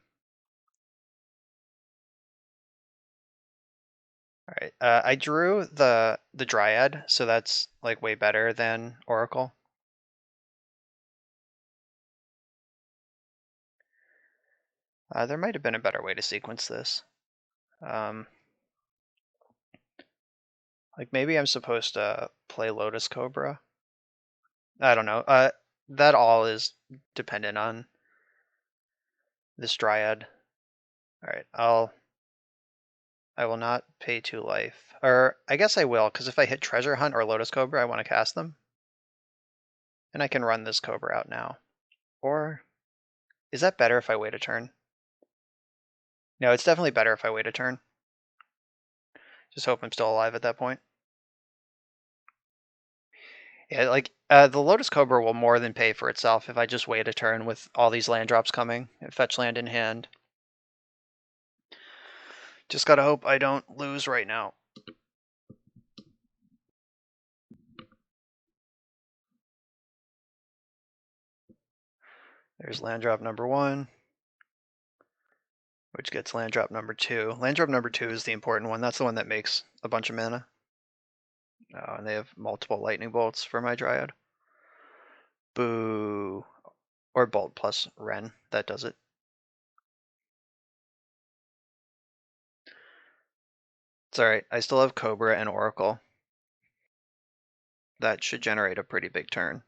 All right, I drew the Dryad, so that's like way better than Oracle. There might have been a better way to sequence this. Like maybe I'm supposed to play Lotus Cobra. I don't know. That all is dependent on this Dryad. All right, I will not pay 2 life. Or I guess I will, because if I hit Treasure Hunt or Lotus Cobra, I want to cast them. And I can run this Cobra out now. Or is that better if I wait a turn? No, it's definitely better if I wait a turn. Just hope I'm still alive at that point. Yeah, like the Lotus Cobra will more than pay for itself if I just wait a turn with all these land drops coming and fetch land in hand. Just gotta hope I don't lose right now. There's land drop number 1, which gets land drop number 2. Land drop number 2 is the important one. That's the one that makes a bunch of mana. Oh, and they have multiple lightning bolts for my Dryad. Boo. Or bolt plus Ren. That does it. It's alright. I still have Cobra and Oracle. That should generate a pretty big turn.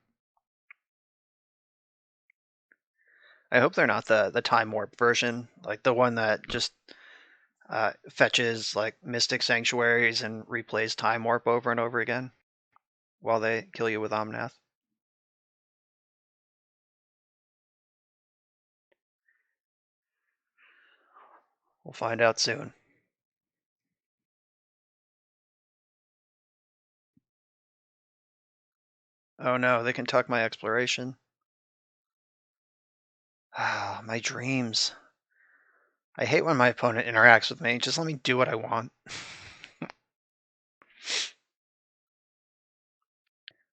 I hope they're not the Time Warp version, like the one that just fetches like Mystic Sanctuaries and replays Time Warp over and over again while they kill you with Omnath. We'll find out soon. Oh no, they can tuck my Exploration. Ah, my dreams. I hate when my opponent interacts with me. Just let me do what I want.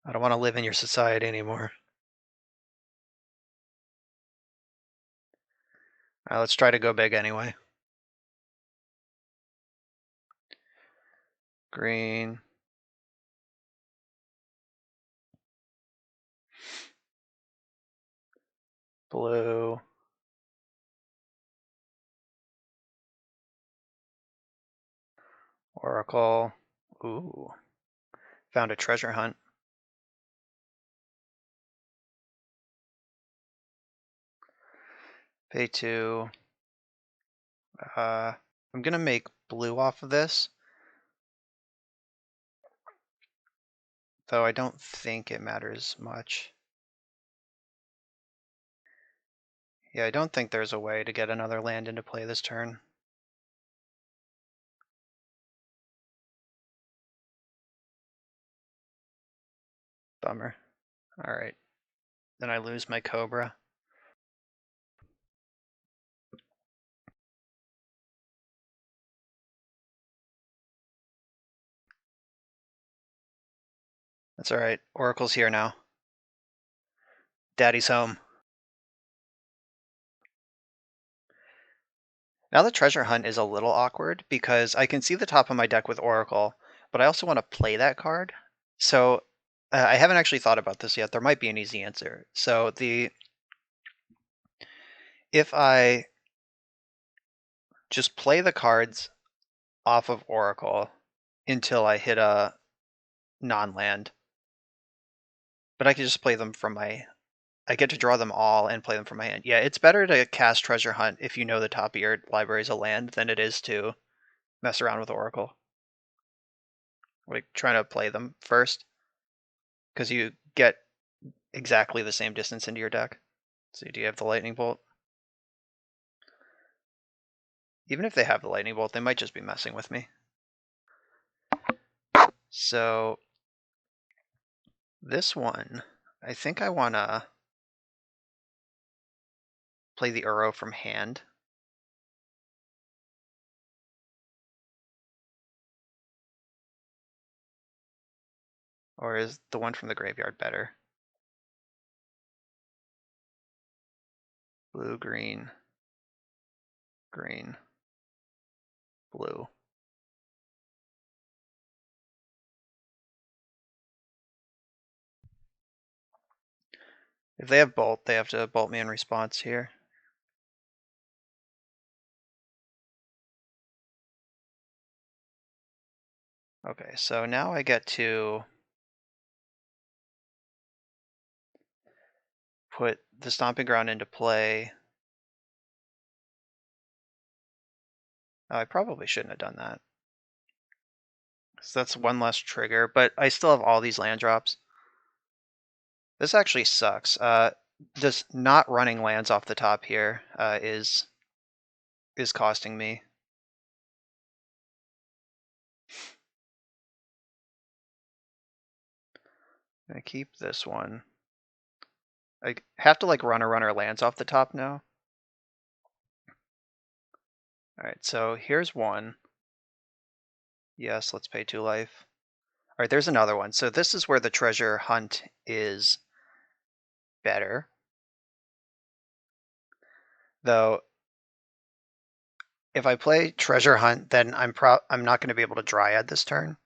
I don't want to live in your society anymore. Alright, let's try to go big anyway. Green. Blue. Oracle. Ooh. Found a treasure hunt. Pay 2. I'm gonna make blue off of this. Though I don't think it matters much. Yeah, I don't think there's a way to get another land into play this turn. Bummer. Alright. Then I lose my Cobra. That's alright. Oracle's here now. Daddy's home. Now the treasure hunt is a little awkward because I can see the top of my deck with Oracle, but I also want to play that card. So I haven't actually thought about this yet. There might be an easy answer. So if I just play the cards off of Oracle until I hit a non-land, but I can just play them from I get to draw them all and play them from my hand. Yeah, it's better to cast Treasure Hunt if you know the top of your library is a land than it is to mess around with Oracle. Like trying to play them first, because you get exactly the same distance into your deck. So do you have the Lightning Bolt? Even if they have the Lightning Bolt, they might just be messing with me. So this one, I think I want to play the Uro from hand. Or is the one from the graveyard better? Blue, green, green, blue. If they have bolt, they have to bolt me in response here. Okay, so now I get to put the Stomping Ground into play. Oh, I probably shouldn't have done that. So that's one less trigger, but I still have all these land drops. This actually sucks. Just not running lands off the top here is costing me. I'm gonna keep this one. I have to like run our lands off the top now. Alright, so here's one. Yes, let's pay 2 life. Alright, there's another one. So this is where the treasure hunt is better. Though if I play treasure hunt, then I'm not going to be able to dryad this turn.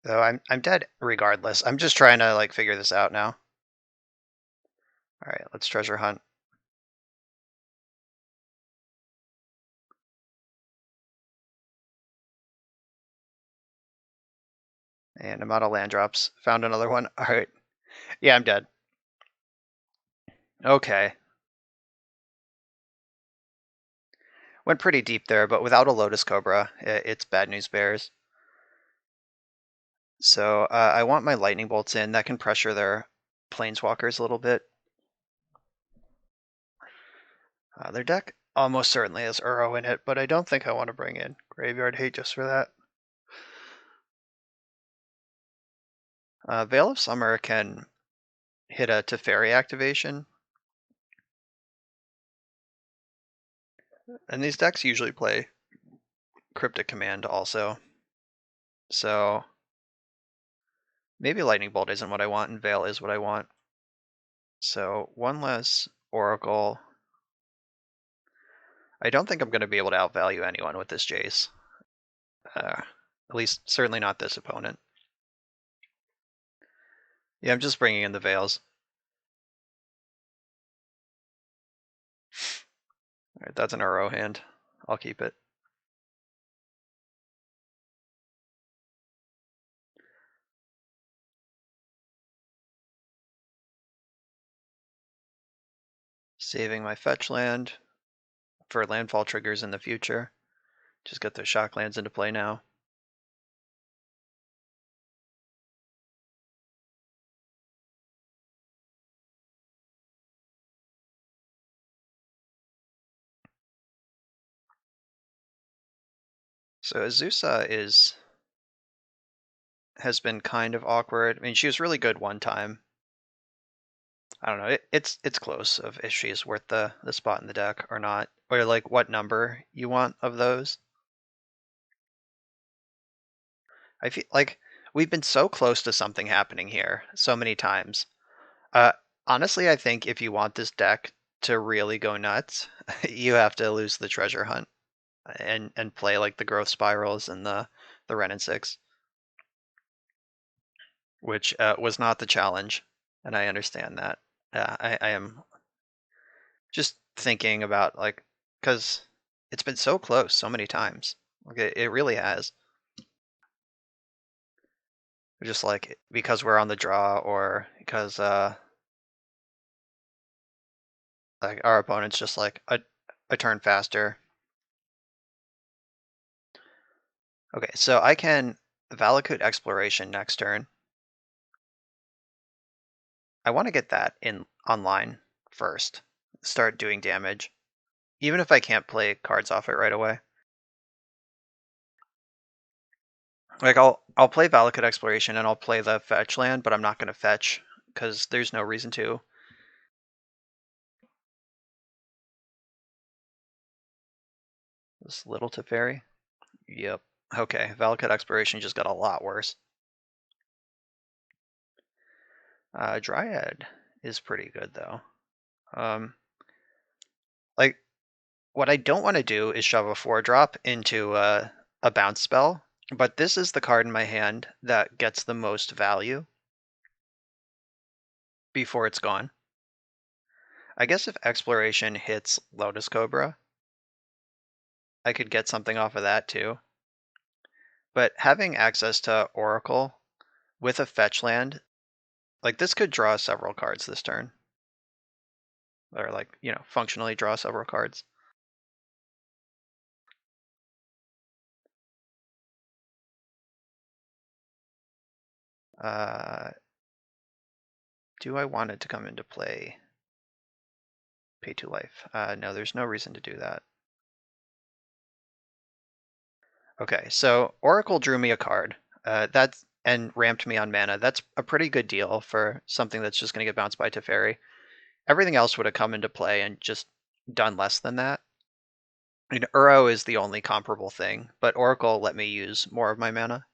Though I'm dead regardless. I'm just trying to like figure this out now. Alright, let's treasure hunt. And I'm out of land drops. Found another one. Alright. Yeah, I'm dead. Okay. Went pretty deep there, but without a Lotus Cobra, it's bad news bears. So I want my lightning bolts in. That can pressure their planeswalkers a little bit. Their deck almost certainly has Uro in it, but I don't think I want to bring in Graveyard Hate just for that. Veil of Summer can hit a Teferi activation. And these decks usually play Cryptic Command also. So maybe Lightning Bolt isn't what I want and Veil is what I want. So one less Oracle. I don't think I'm going to be able to outvalue anyone with this Jace. At least, certainly not this opponent. Yeah, I'm just bringing in the Veils. Alright, that's an Uro hand. I'll keep it. Saving my fetch land for landfall triggers in the future. Just get those shock lands into play now. So Azusa has been kind of awkward. I mean, she was really good one time. I don't know. It's close of if she's worth the spot in the deck or not, or like what number you want of those. I feel like we've been so close to something happening here so many times. Honestly, I think if you want this deck to really go nuts, you have to lose the treasure hunt and play like the growth spirals and the Ren and 6, which was not the challenge, and I understand that. I am just thinking about like because it's been so close so many times. Like it really has. Just like because we're on the draw or because like our opponent's just like a turn faster. Okay, so I can Valakut Exploration next turn. I want to get that in online first. Start doing damage. Even if I can't play cards off it right away. Like I'll play Valakut Exploration and I'll play the fetch land, but I'm not gonna fetch because there's no reason to. This little Teferi? Yep. Okay, Valakut Exploration just got a lot worse. Dryad is pretty good though. Like what I don't want to do is shove a 4-drop into a bounce spell, but this is the card in my hand that gets the most value before it's gone. I guess if Exploration hits Lotus Cobra, I could get something off of that too. But having access to Oracle with a fetch land, like this could draw several cards this turn. Or like, functionally draw several cards. Do I want it to come into play? Pay 2 life. No, there's no reason to do that. Okay, so Oracle drew me a card. That's and ramped me on mana. That's a pretty good deal for something that's just going to get bounced by Teferi. Everything else would have come into play and just done less than that. I mean, Uro is the only comparable thing, but Oracle let me use more of my mana.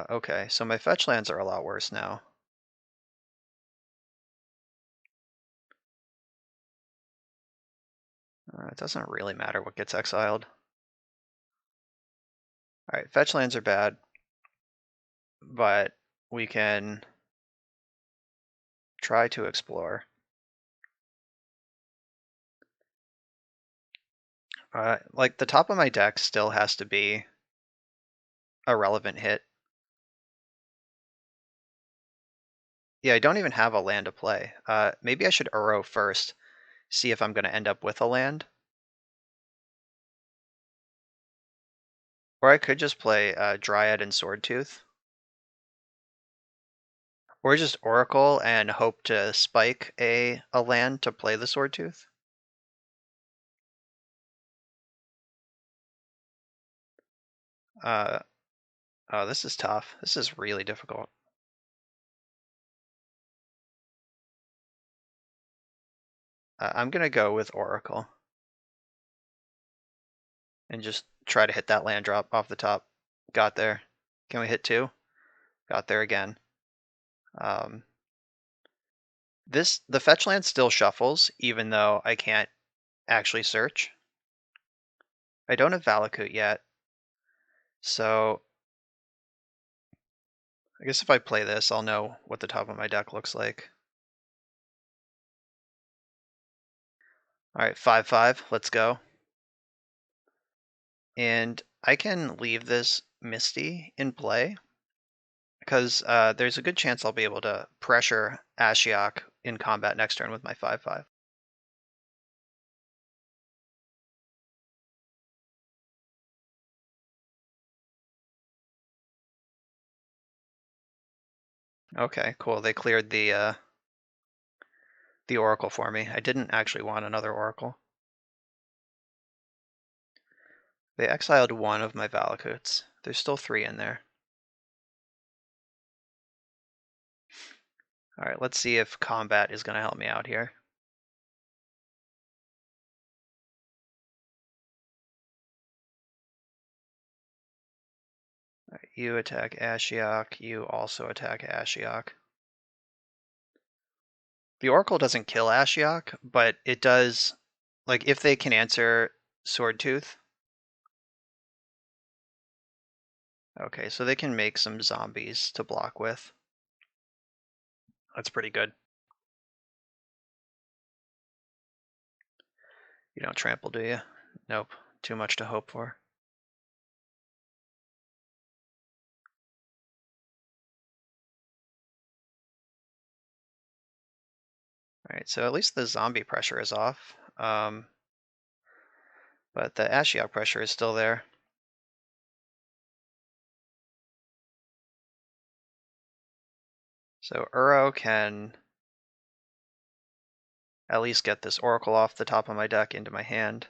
Okay, so my fetch lands are a lot worse now. It doesn't really matter what gets exiled. Alright, fetch lands are bad, but we can try to explore. Like, the top of my deck still has to be a relevant hit. Yeah, I don't even have a land to play. Maybe I should Uro first, see if I'm going to end up with a land. Or I could just play Dryad and Swordtooth. Or just Oracle and hope to spike a land to play the Swordtooth. Oh, this is tough. This is really difficult. I'm going to go with Oracle. And just try to hit that land drop off the top. Got there. Can we hit 2? Got there again. The fetch land still shuffles, even though I can't actually search. I don't have Valakut yet, so I guess if I play this, I'll know what the top of my deck looks like. Alright, 5/5, let's go. And I can leave this Misty in play, because there's a good chance I'll be able to pressure Ashiok in combat next turn with my 5/5. Okay, cool. They cleared the Oracle for me. I didn't actually want another Oracle. They exiled one of my Valakuts. There's still 3 in there. Alright, let's see if combat is going to help me out here. you attack Ashiok, you also attack Ashiok. The Oracle doesn't kill Ashiok, but it does, like, if they can answer Sword Tooth. Okay, so they can make some zombies to block with. That's pretty good. You don't trample, do you? Nope. Too much to hope for. Alright, so at least the zombie pressure is off. But the Ashiok pressure is still there. So Uro can at least get this Oracle off the top of my deck into my hand.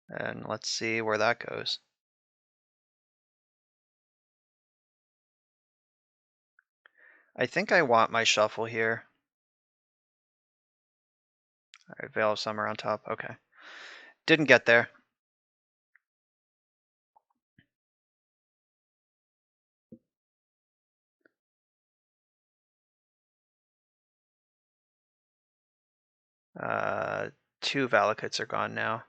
And let's see where that goes. I think I want my shuffle here. Alright, Veil of Summer on top. Okay. Didn't get there. Two Valakuts are gone now.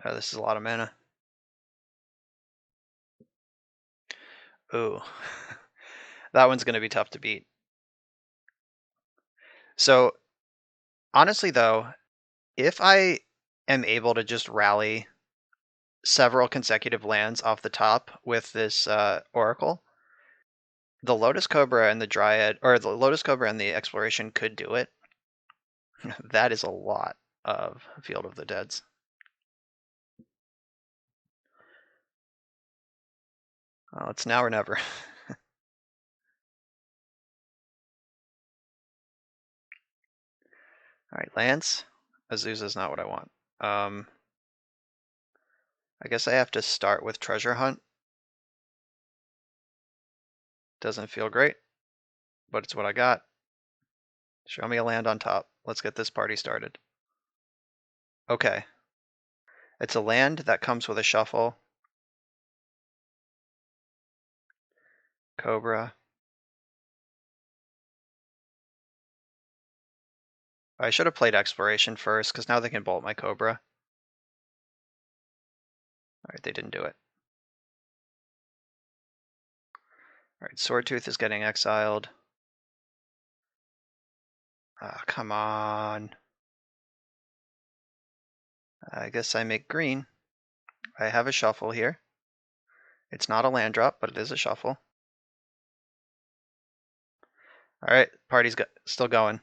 This is a lot of mana. Ooh. That one's going to be tough to beat. So, honestly though, if I am able to just rally several consecutive lands off the top with this Oracle, the Lotus Cobra and the Dryad, or the Lotus Cobra and the Exploration could do it. That is a lot of Field of the Deads. Well, it's now or never. Alright, lands. Azusa's not what I want. I guess I have to start with Treasure Hunt. Doesn't feel great, but it's what I got. Show me a land on top. Let's get this party started. Okay. It's a land that comes with a shuffle. Cobra. I should have played Exploration first, because now they can bolt my Cobra. Alright, they didn't do it. Alright, Swordtooth is getting exiled. Ah, come on. I guess I make green. I have a shuffle here. It's not a land drop, but it is a shuffle. Alright, party's still going.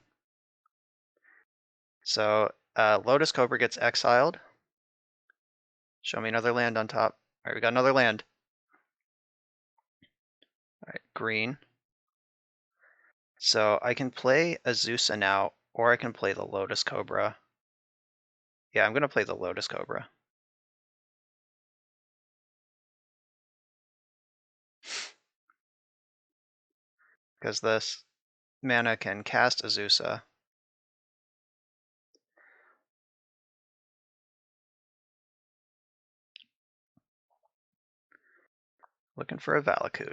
So, Lotus Cobra gets exiled. Show me another land on top. Alright, we got another land. Alright, green. So I can play Azusa now, or I can play the Lotus Cobra. Yeah, I'm going to play the Lotus Cobra. Because this mana can cast Azusa. Looking for a Valakut.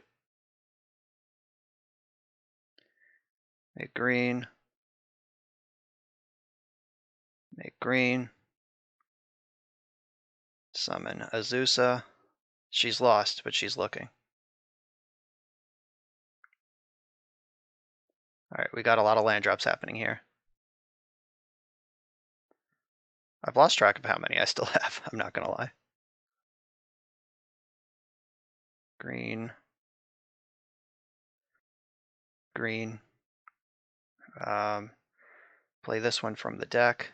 Make green. Make green. Summon Azusa. She's lost, but she's looking. Alright, we got a lot of land drops happening here. I've lost track of how many I still have, I'm not gonna lie. Green. Green. Play this one from the deck.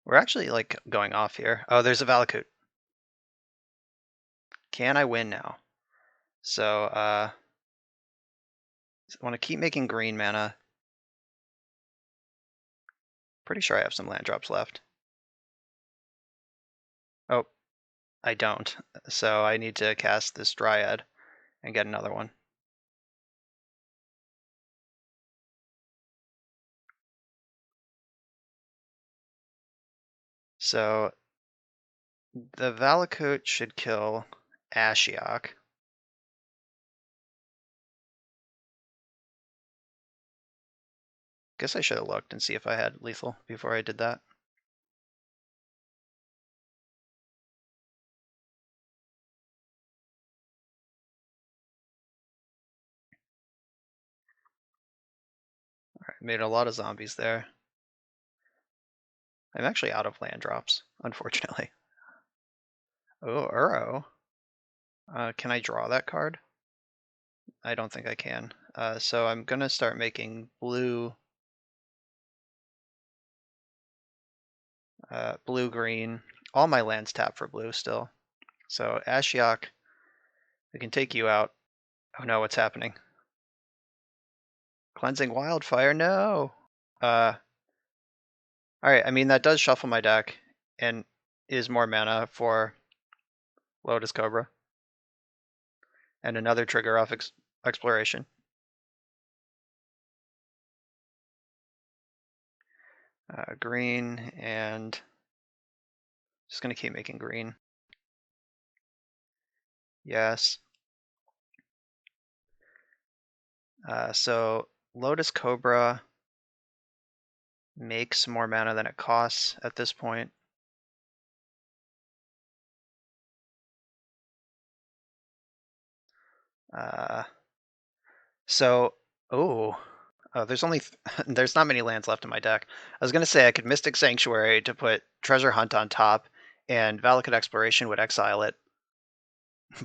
We're actually like going off here. Oh, there's a Valakut. Can I win now? So I want to keep making green mana. Pretty sure I have some land drops left. Oh, I don't. So I need to cast this Dryad and get another one. So the Valakut should kill Ashiok. Guess I should have looked and see if I had lethal before I did that. Alright, made a lot of zombies there. I'm actually out of land drops, unfortunately. Oh, Uro. Can I draw that card? I don't think I can. So I'm gonna start making blue, blue-green. All my lands tap for blue still. So Ashiok, we can take you out. Oh no, what's happening? Cleansing Wildfire, no! Alright, I mean that does shuffle my deck and is more mana for Lotus Cobra. And another trigger off exploration. Green, and just gonna keep making green. Yes. So Lotus Cobra makes more mana than it costs at this point. There's only there's not many lands left in my deck. I was gonna say I could Mystic Sanctuary to put Treasure Hunt on top, and Valakut Exploration would exile it.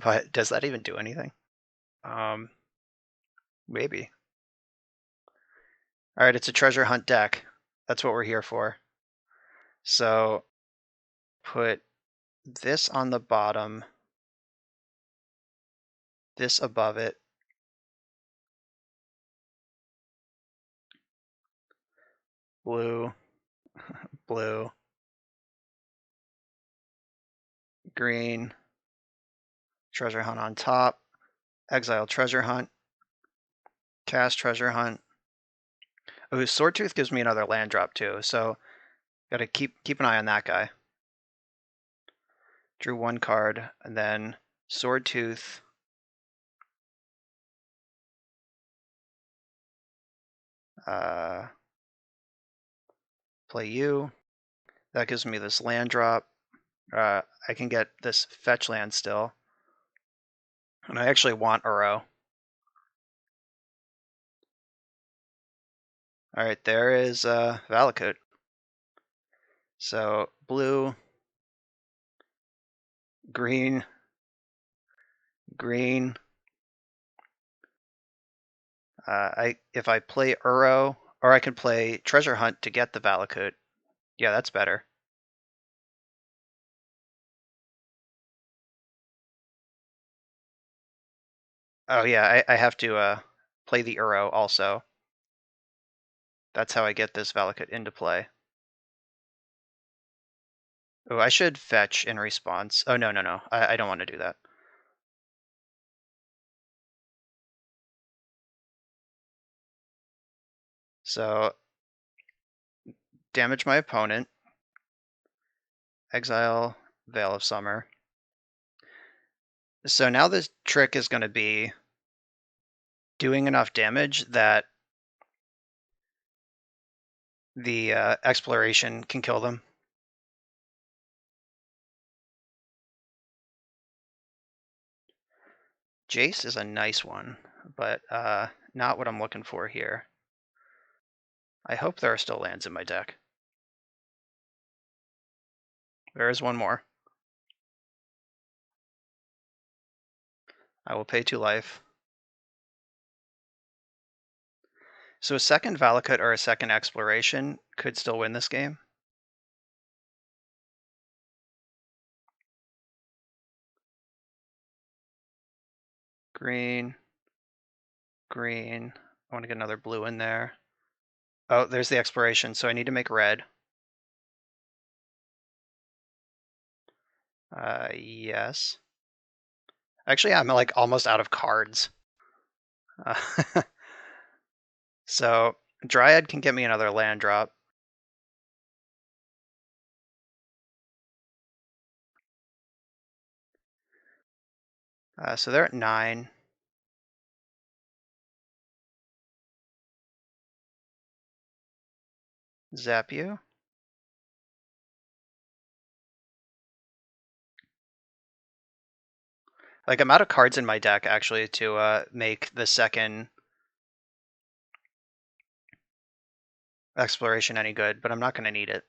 But does that even do anything? Maybe. All right, it's a Treasure Hunt deck. That's what we're here for. So put this on the bottom, this above it. Blue, blue, green, Treasure Hunt on top, exile Treasure Hunt, cast Treasure Hunt. Oh, Swordtooth gives me another land drop too, so gotta keep an eye on that guy. Drew one card, and then Swordtooth. Play you. That gives me this land drop. I can get this fetch land still. And I actually want Uro. Alright, there is Valakut. So blue, green, green. If I play Uro, or I can play Treasure Hunt to get the Valakut. Yeah, that's better. Oh yeah, I have to play the Uro also. That's how I get this Valakut into play. Oh, I should fetch in response. Oh, no. I don't want to do that. So, damage my opponent. Exile Veil of Summer. So now this trick is going to be doing enough damage that the exploration can kill them. Jace is a nice one, but not what I'm looking for here. I hope there are still lands in my deck. There is one more. I will pay 2 life. So a second Valakut or a second exploration could still win this game. Green, green. I want to get another blue in there. Oh, there's the exploration, so I need to make red. Yes. Actually, I'm like almost out of cards. So Dryad can get me another land drop. So they're at 9. Zap you. Like, I'm out of cards in my deck, actually, to make the second exploration any good, but I'm not going to need it.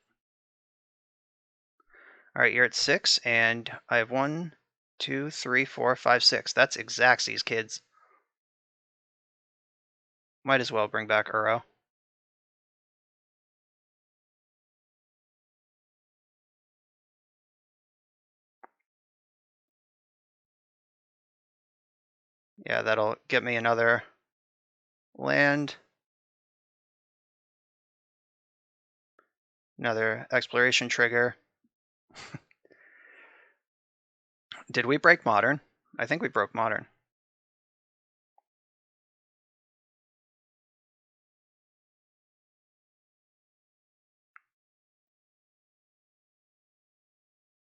All right, you're at 6, and I have 1, 2, 3, 4, 5, 6. That's Exactsies, kids. Might as well bring back Uro. Yeah, that'll get me another land. Another exploration trigger. Did we break Modern? I think we broke Modern.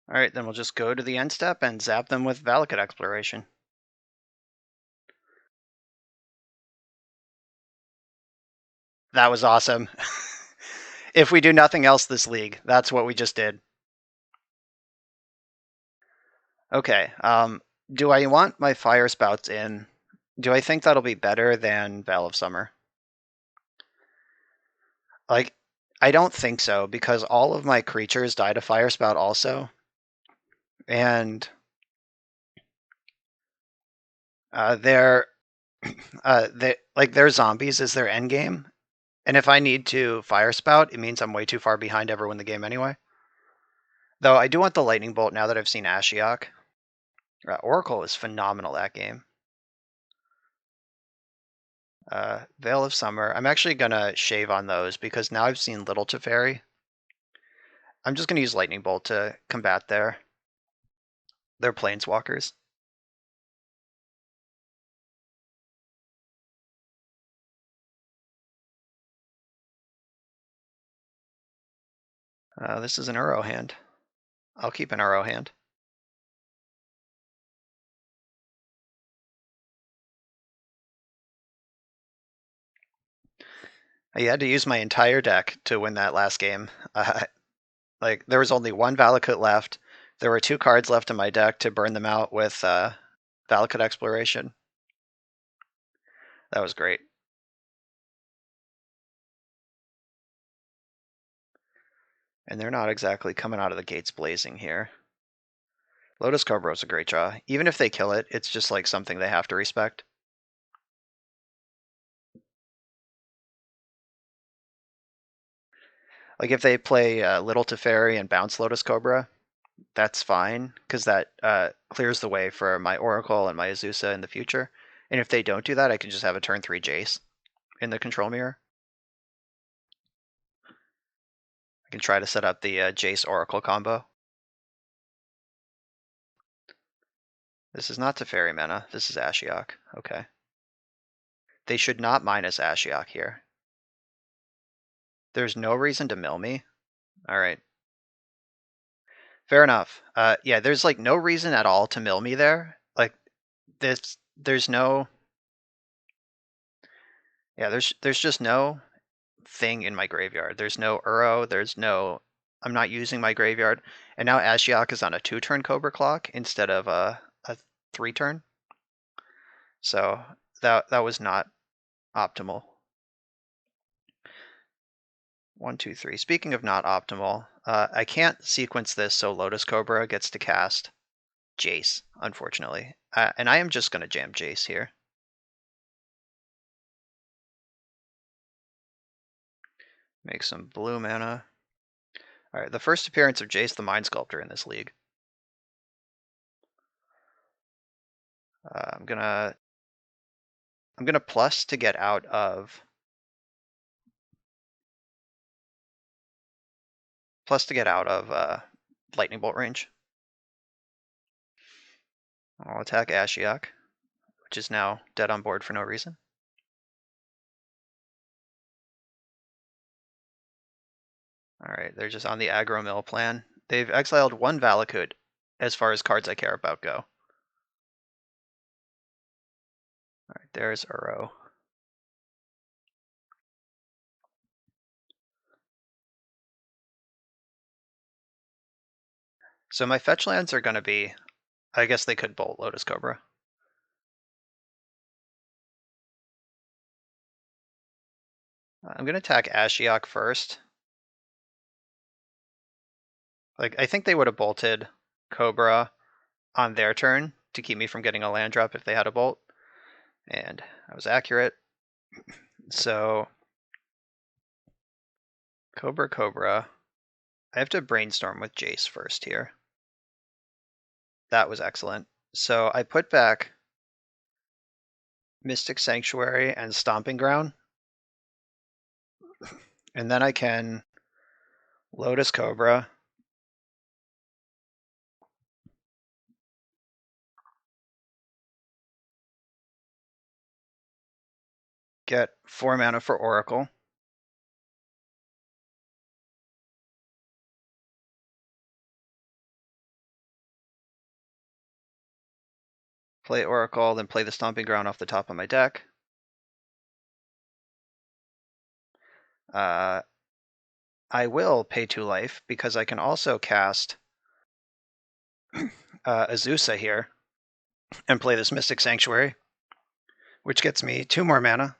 All right, then we'll just go to the end step and zap them with Valakut exploration. That was awesome. If we do nothing else this league, that's what we just did. Okay, do I want my fire spouts in? Do I think that'll be better than Veil of Summer? Like, I don't think so, because all of my creatures die to fire spout also. And they're their zombies is their end game. And if I need to fire spout, it means I'm way too far behind everyone in the game anyway. Though I do want the lightning bolt now that I've seen Ashiok. Oracle is phenomenal that game. Veil of Summer. I'm actually gonna shave on those because now I've seen Little Teferi. I'm just gonna use Lightning Bolt to combat their planeswalkers. This is an Uro hand. I'll keep an Uro hand. I had to use my entire deck to win that last game. Like, there was only one Valakut left. There were 2 cards left in my deck to burn them out with Valakut Exploration. That was great. And they're not exactly coming out of the gates blazing here. Lotus Cobra is a great draw. Even if they kill it, it's just like something they have to respect. Like, if they play Little Teferi and bounce Lotus Cobra, that's fine, because that clears the way for my Oracle and my Azusa in the future. And if they don't do that, I can just have a turn 3 Jace in the control mirror. I can try to set up the Jace Oracle combo. This is not Teferi mana, this is Ashiok. Okay. They should not minus Ashiok here. There's no reason to mill me. Alright. Fair enough. Yeah, there's like no reason at all to mill me there. Like, there's no... Yeah, there's just no thing in my graveyard. There's no Uro, there's no... I'm not using my graveyard. And now Ashiok is on a 2-turn Cobra Clock instead of a 3-turn. So that was not optimal. 1, 2, 3. Speaking of not optimal, I can't sequence this so Lotus Cobra gets to cast Jace, unfortunately. And I am just going to jam Jace here. Make some blue mana. Alright, the first appearance of Jace the Mind Sculptor in this league. I'm gonna plus to get out of Lightning Bolt range. I'll attack Ashiok, which is now dead on board for no reason. Alright, they're just on the aggro mill plan. They've exiled one Valakut as far as cards I care about go. Alright, there's Uro. So my fetch lands are going to be, I guess they could bolt Lotus Cobra. I'm going to attack Ashiok first. Like, I think they would have bolted Cobra on their turn to keep me from getting a land drop if they had a bolt. And I was accurate. So, Cobra. I have to brainstorm with Jace first here. That was excellent. So I put back Mystic Sanctuary and Stomping Ground. And then I can Lotus Cobra. Get 4 mana for Oracle. Play Oracle, then play the Stomping Ground off the top of my deck. I will pay 2 life because I can also cast Azusa here and play this Mystic Sanctuary, which gets me 2 more mana.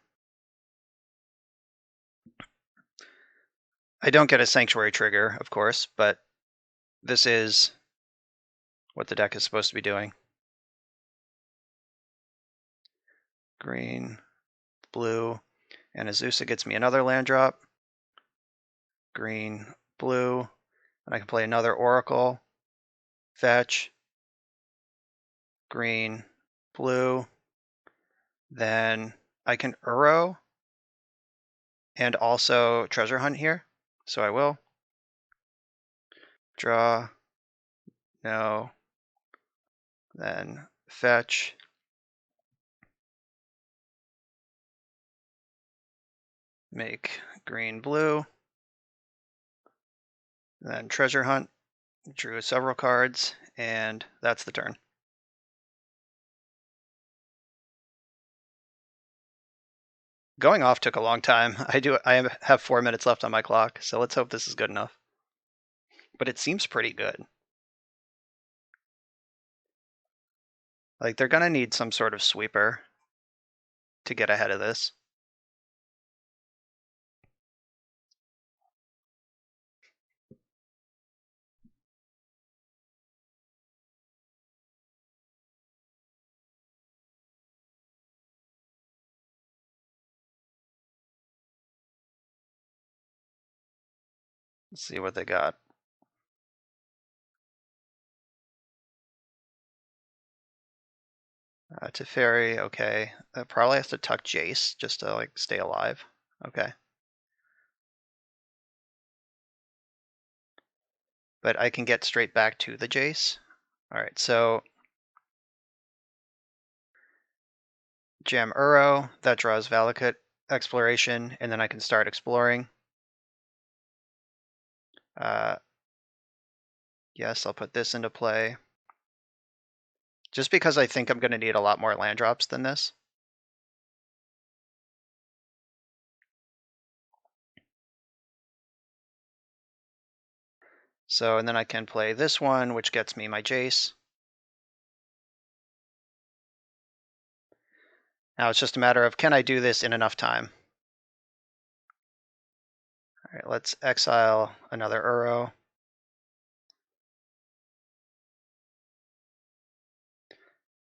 I don't get a Sanctuary trigger, of course, but this is what the deck is supposed to be doing. Green, blue, and Azusa gets me another land drop. Green, blue, and I can play another Oracle, fetch, green, blue. Then I can Uro and also Treasure Hunt here, so I will. Draw, no, then fetch. Make green, blue. Then Treasure Hunt, drew several cards, and that's the turn. Going off took a long time. I have 4 minutes left on my clock, so let's hope this is good enough. But it seems pretty good. Like, they're gonna need some sort of sweeper to get ahead of this. Let's see what they got. Teferi, okay. Probably has to tuck Jace just to like stay alive. Okay. But I can get straight back to the Jace. Alright, so jam Uro, that draws Valakut exploration, and then I can start exploring. Yes, I'll put this into play. Just because I think I'm going to need a lot more land drops than this. So, and then I can play this one, which gets me my Jace. Now it's just a matter of, can I do this in enough time? All right, let's exile another Uro.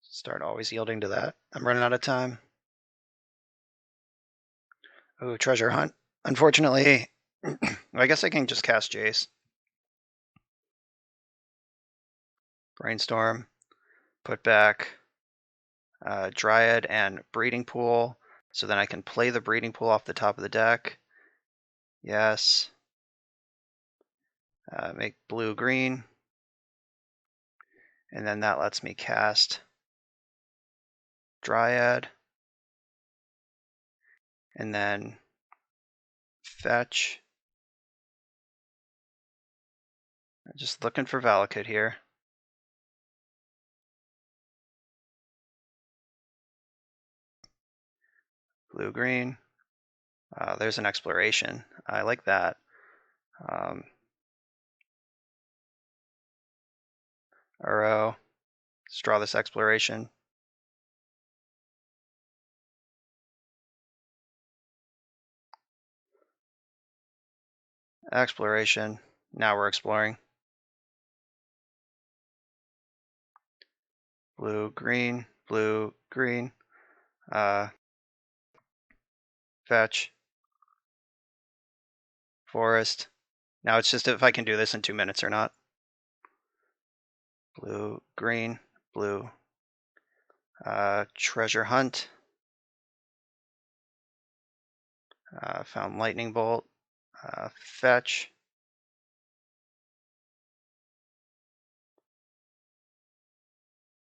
Start always yielding to that. I'm running out of time. Ooh, Treasure Hunt. Unfortunately, I guess I can just cast Jace. Brainstorm. Put back Dryad and Breeding Pool. So then I can play the Breeding Pool off the top of the deck. Yes. Make blue green. And then that lets me cast Dryad, and then fetch. Just looking for Valakut here. Blue-green. There's an exploration. I like that. Uro. Let's draw this exploration. Exploration. Now we're exploring. Blue, green, blue, green. Fetch. Forest. Now it's just if I can do this in 2 minutes or not. Blue, green, blue. Treasure hunt. Found lightning bolt. Fetch.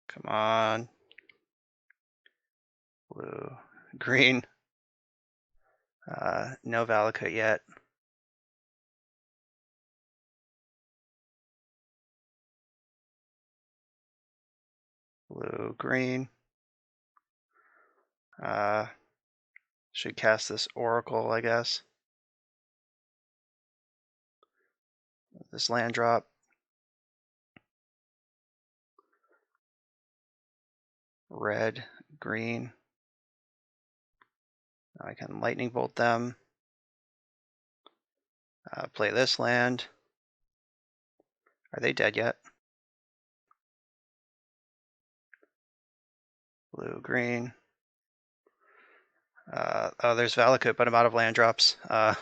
Come on. Blue, green. No Valakut yet. Blue, green. Should cast this Oracle, I guess. This land drop. Red, green. I can lightning bolt them. Play this land. Are they dead yet? Blue, green. Oh, there's Valakut, but I'm out of land drops. There's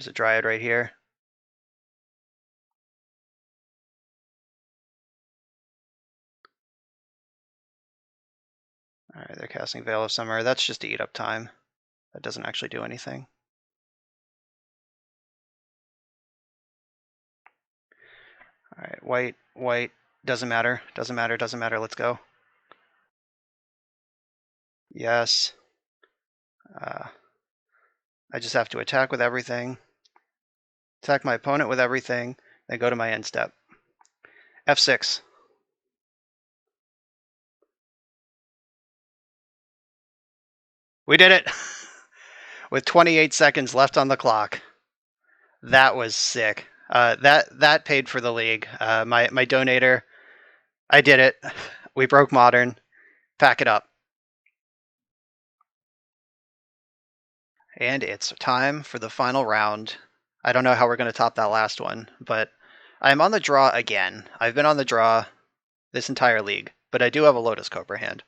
a Dryad right here. Alright, they're casting Veil of Summer. That's just to eat up time. That doesn't actually do anything. Alright, white, white. Doesn't matter. Doesn't matter. Doesn't matter. Let's go. Yes. I just have to attack with everything. Attack my opponent with everything. Then go to my end step. F6. We did it! With 28 seconds left on the clock. That was sick. That paid for the league. My donator, I did it. We broke Modern. Pack it up. And it's time for the final round. I don't know how we're going to top that last one, but I'm on the draw again. I've been on the draw this entire league, but I do have a Lotus Cobra hand.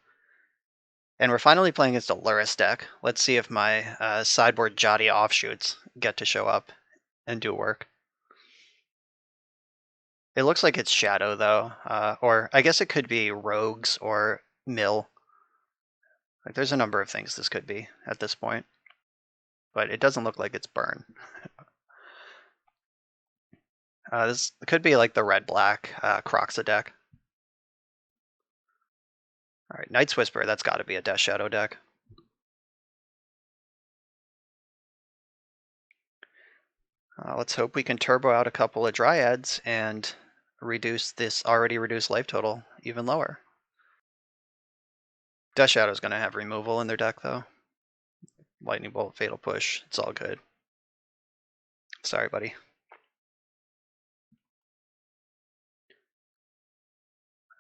And we're finally playing against a Lurrus deck. Let's see if my sideboard Jotty offshoots get to show up and do work. It looks like it's Shadow, though. Or I guess it could be Rogues or Mill. Like, there's a number of things this could be at this point. But it doesn't look like it's Burn. This could be like the red-black Croxa deck. Alright, Night's Whisper, that's got to be a Death Shadow deck. Let's hope we can turbo out a couple of Dryads and reduce this already reduced life total even lower. Death Shadow's going to have removal in their deck, though. Lightning Bolt, Fatal Push, it's all good. Sorry, buddy.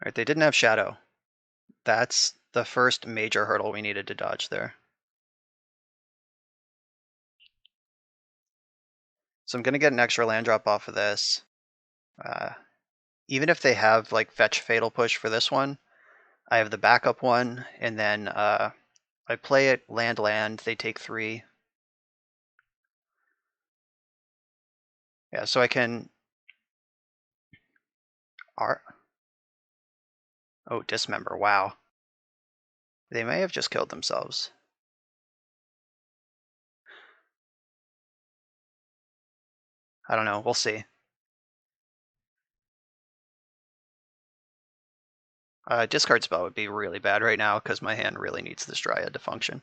Alright, they didn't have Shadow. That's the first major hurdle we needed to dodge there. So I'm going to get an extra land drop off of this. Even if they have like fetch Fatal Push for this one, I have the backup one, and then I play it land, they take 3. Yeah, so I can... Oh, Dismember, wow. They may have just killed themselves. I don't know, we'll see. Discard spell would be really bad right now because my hand really needs this Dryad to function.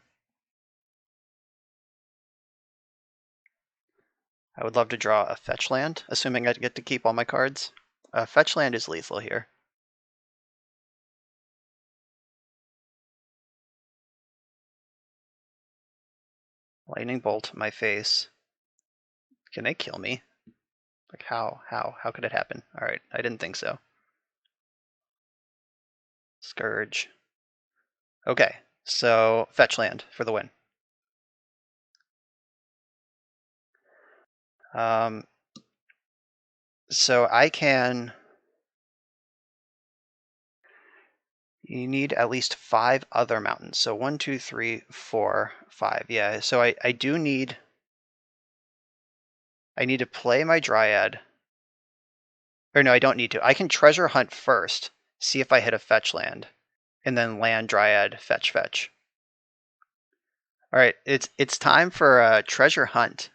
I would love to draw a fetch land, assuming I get to keep all my cards. Fetch land is lethal here. Lightning bolt my face. Can they kill me? Like how? How could it happen? All right, I didn't think so. Scourge. Okay, so fetch land for the win. So I can. You need at least 5 other mountains. So 1, 2, 3, 4, 5. Yeah, so I do need. I need to play my Dryad. Or no, I don't need to. I can treasure hunt first, see if I hit a fetch land, and then land Dryad, fetch, fetch. All right, it's time for a treasure hunt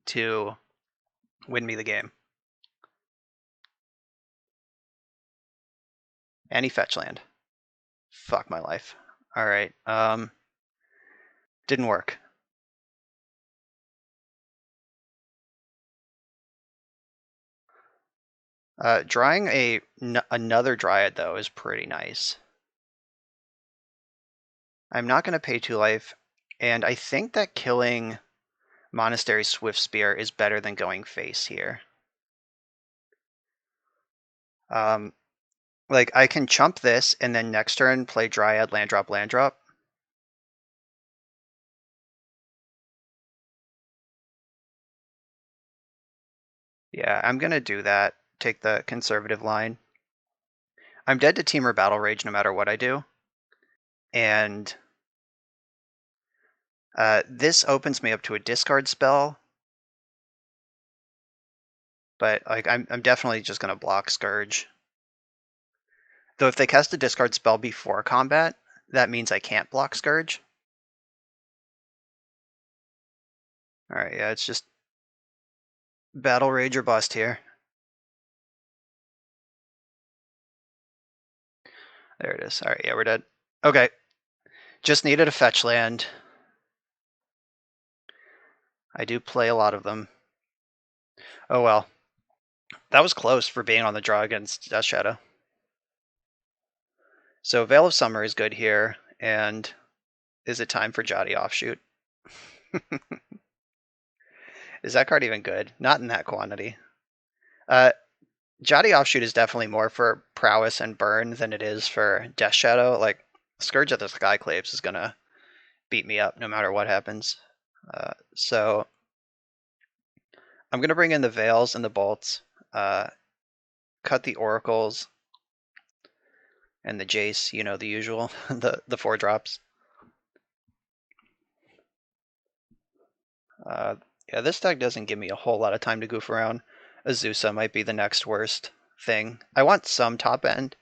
to win me the game. Any fetch land. Fuck my life. All right, didn't work. Drawing another Dryad though is pretty nice. I'm not going to pay 2 life, and I think that killing Monastery Swift Spear is better than going face here. Like I can chump this and then next turn play Dryad, land drop, land drop. Yeah, I'm gonna do that. Take the conservative line. I'm dead to Temur Battle Rage no matter what I do. And this opens me up to a discard spell. But like I'm definitely just gonna block Scourge. Though if they cast a discard spell before combat, that means I can't block Scourge. Alright, yeah, it's just Battle Rage or bust here. There it is. Alright, yeah, we're dead. Okay. Just needed a fetch land. I do play a lot of them. Oh well. That was close for being on the draw against Death Shadow. So Veil of Summer is good here, and is it time for Jotty Offshoot? Is that card even good? Not in that quantity. Jotty Offshoot is definitely more for prowess and burn than it is for Death Shadow. Like, Scourge of the Skyclaves is gonna beat me up no matter what happens. So I'm gonna bring in the Veils and the Bolts, cut the Oracles, and the Jace, you know, the usual, the 4-drops. Yeah, this deck doesn't give me a whole lot of time to goof around. Azusa might be the next worst thing. I want some top end.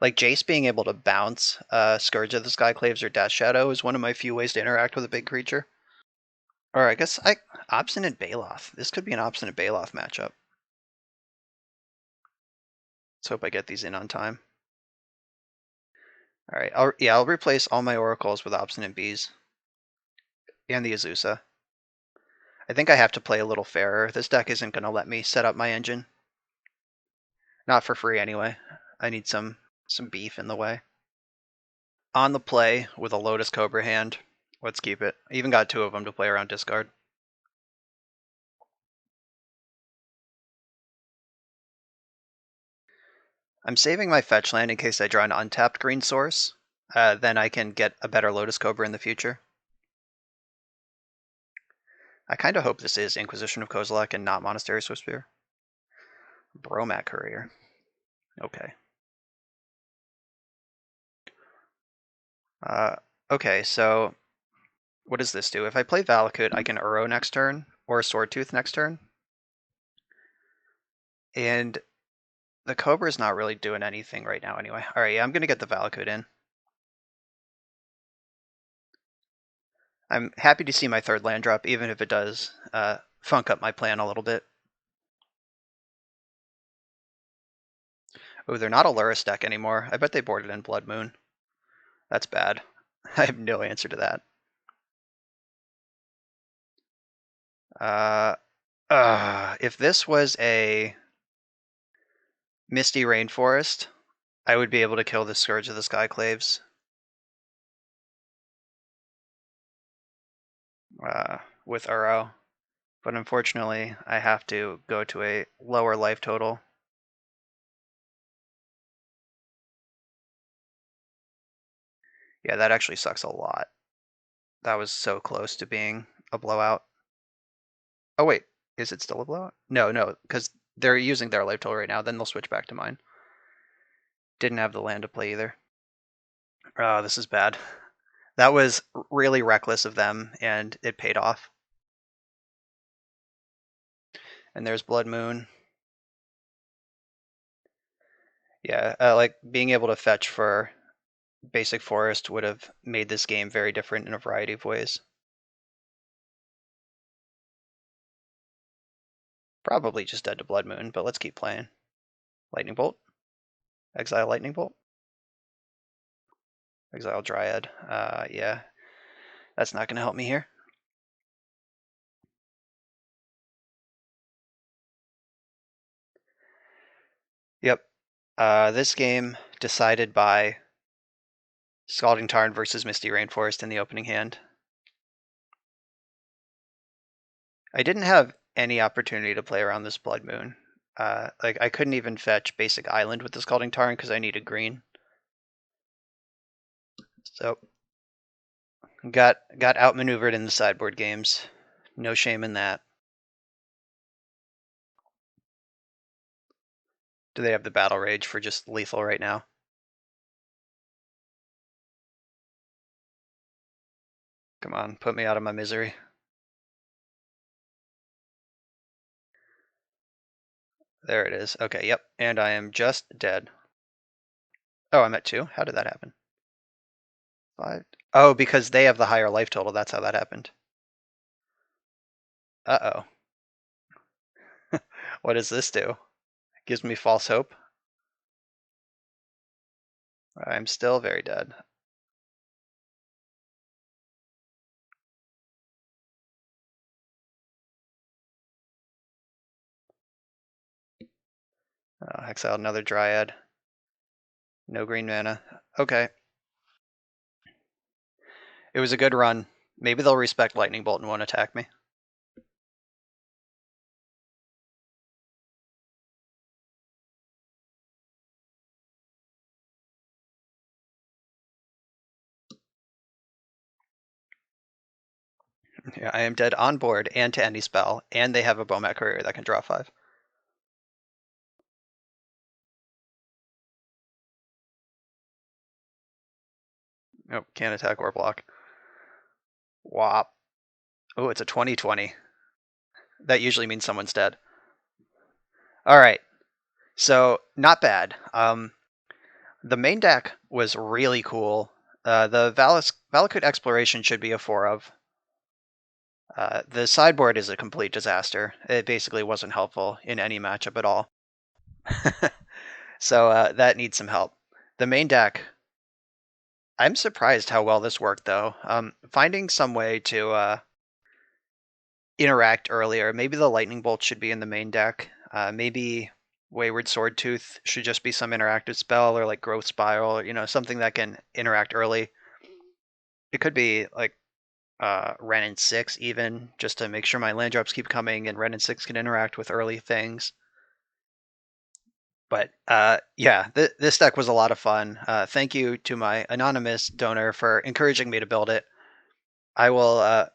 Like Jace being able to bounce Scourge of the Skyclaves or Death Shadow is one of my few ways to interact with a big creature. Or I guess Obstinate Baloth. This could be an Obstinate Baloth matchup. Let's hope I get these in on time. Alright, I'll replace all my Oracles with Obstinate Bees. And the Azusa. I think I have to play a little fairer. This deck isn't going to let me set up my engine. Not for free anyway. I need some beef in the way. On the play with a Lotus Cobra hand. Let's keep it. I even got 2 of them to play around discard. I'm saving my fetch land in case I draw an untapped green source. Then I can get a better Lotus Cobra in the future. I kind of hope this is Inquisition of Kozilek and not Monastery Swiftspear. Bromat Courier. Okay. Okay, so what does this do? If I play Valakut, I can Uro next turn, or Swordtooth next turn. And the Cobra's not really doing anything right now anyway. Alright, yeah, I'm going to get the Valakut in. I'm happy to see my 3rd land drop, even if it does funk up my plan a little bit. Oh, they're not a Luris deck anymore. I bet they boarded in Blood Moon. That's bad. I have no answer to that. If this was a Misty Rainforest, I would be able to kill the Scourge of the Skyclaves. With Uro. But unfortunately, I have to go to a lower life total. Yeah, that actually sucks a lot. That was so close to being a blowout. Oh wait, is it still a blowout? No, because they're using their life total right now, then they'll switch back to mine. Didn't have the land to play either. Oh, this is bad. That was really reckless of them, and it paid off. And there's Blood Moon. Yeah, like being able to fetch for basic forest would have made this game very different in a variety of ways. Probably just dead to Blood Moon, but let's keep playing. Lightning Bolt. Exile Lightning Bolt. Exile Dryad. Yeah. That's not going to help me here. Yep. This game decided by Scalding Tarn versus Misty Rainforest in the opening hand. I didn't have any opportunity to play around this Blood Moon. Like I couldn't even fetch basic island with the Scalding Tarn because I needed green. So got outmaneuvered in the sideboard games. No shame in that. Do they have the Battle Rage for just lethal right now? Come on, put me out of my misery. There it is. Okay, yep. And I am just dead. Oh, I'm at 2? How did that happen? 5? Oh, because they have the higher life total. That's how that happened. Uh-oh. What does this do? It gives me false hope. I'm still very dead. Exiled another Dryad. No green mana. Okay. It was a good run. Maybe they'll respect Lightning Bolt and won't attack me. Yeah, I am dead on board and to any spell, and they have a Bomat Courier that can draw 5. Nope, can't attack or block. Wop. Oh, it's a 20/20. That usually means someone's dead. All right, so not bad. The main deck was really cool. The Valakut Exploration should be a 4 of. The sideboard is a complete disaster. It basically wasn't helpful in any matchup at all. So that needs some help. The main deck, I'm surprised how well this worked though. Finding some way to interact earlier. Maybe the Lightning Bolt should be in the main deck. Maybe Wayward Swordtooth should just be some interactive spell, or like Growth Spiral, something that can interact early. It could be like Wrenn and 6 even, just to make sure my land drops keep coming and Wrenn and 6 can interact with early things. But yeah, this deck was a lot of fun. Thank you to my anonymous donor for encouraging me to build it. I will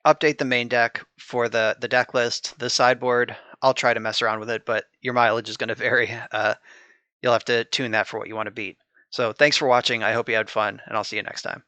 update the main deck for the deck list. The sideboard, I'll try to mess around with it, but your mileage is going to vary. You'll have to tune that for what you want to beat. So thanks for watching. I hope you had fun, and I'll see you next time.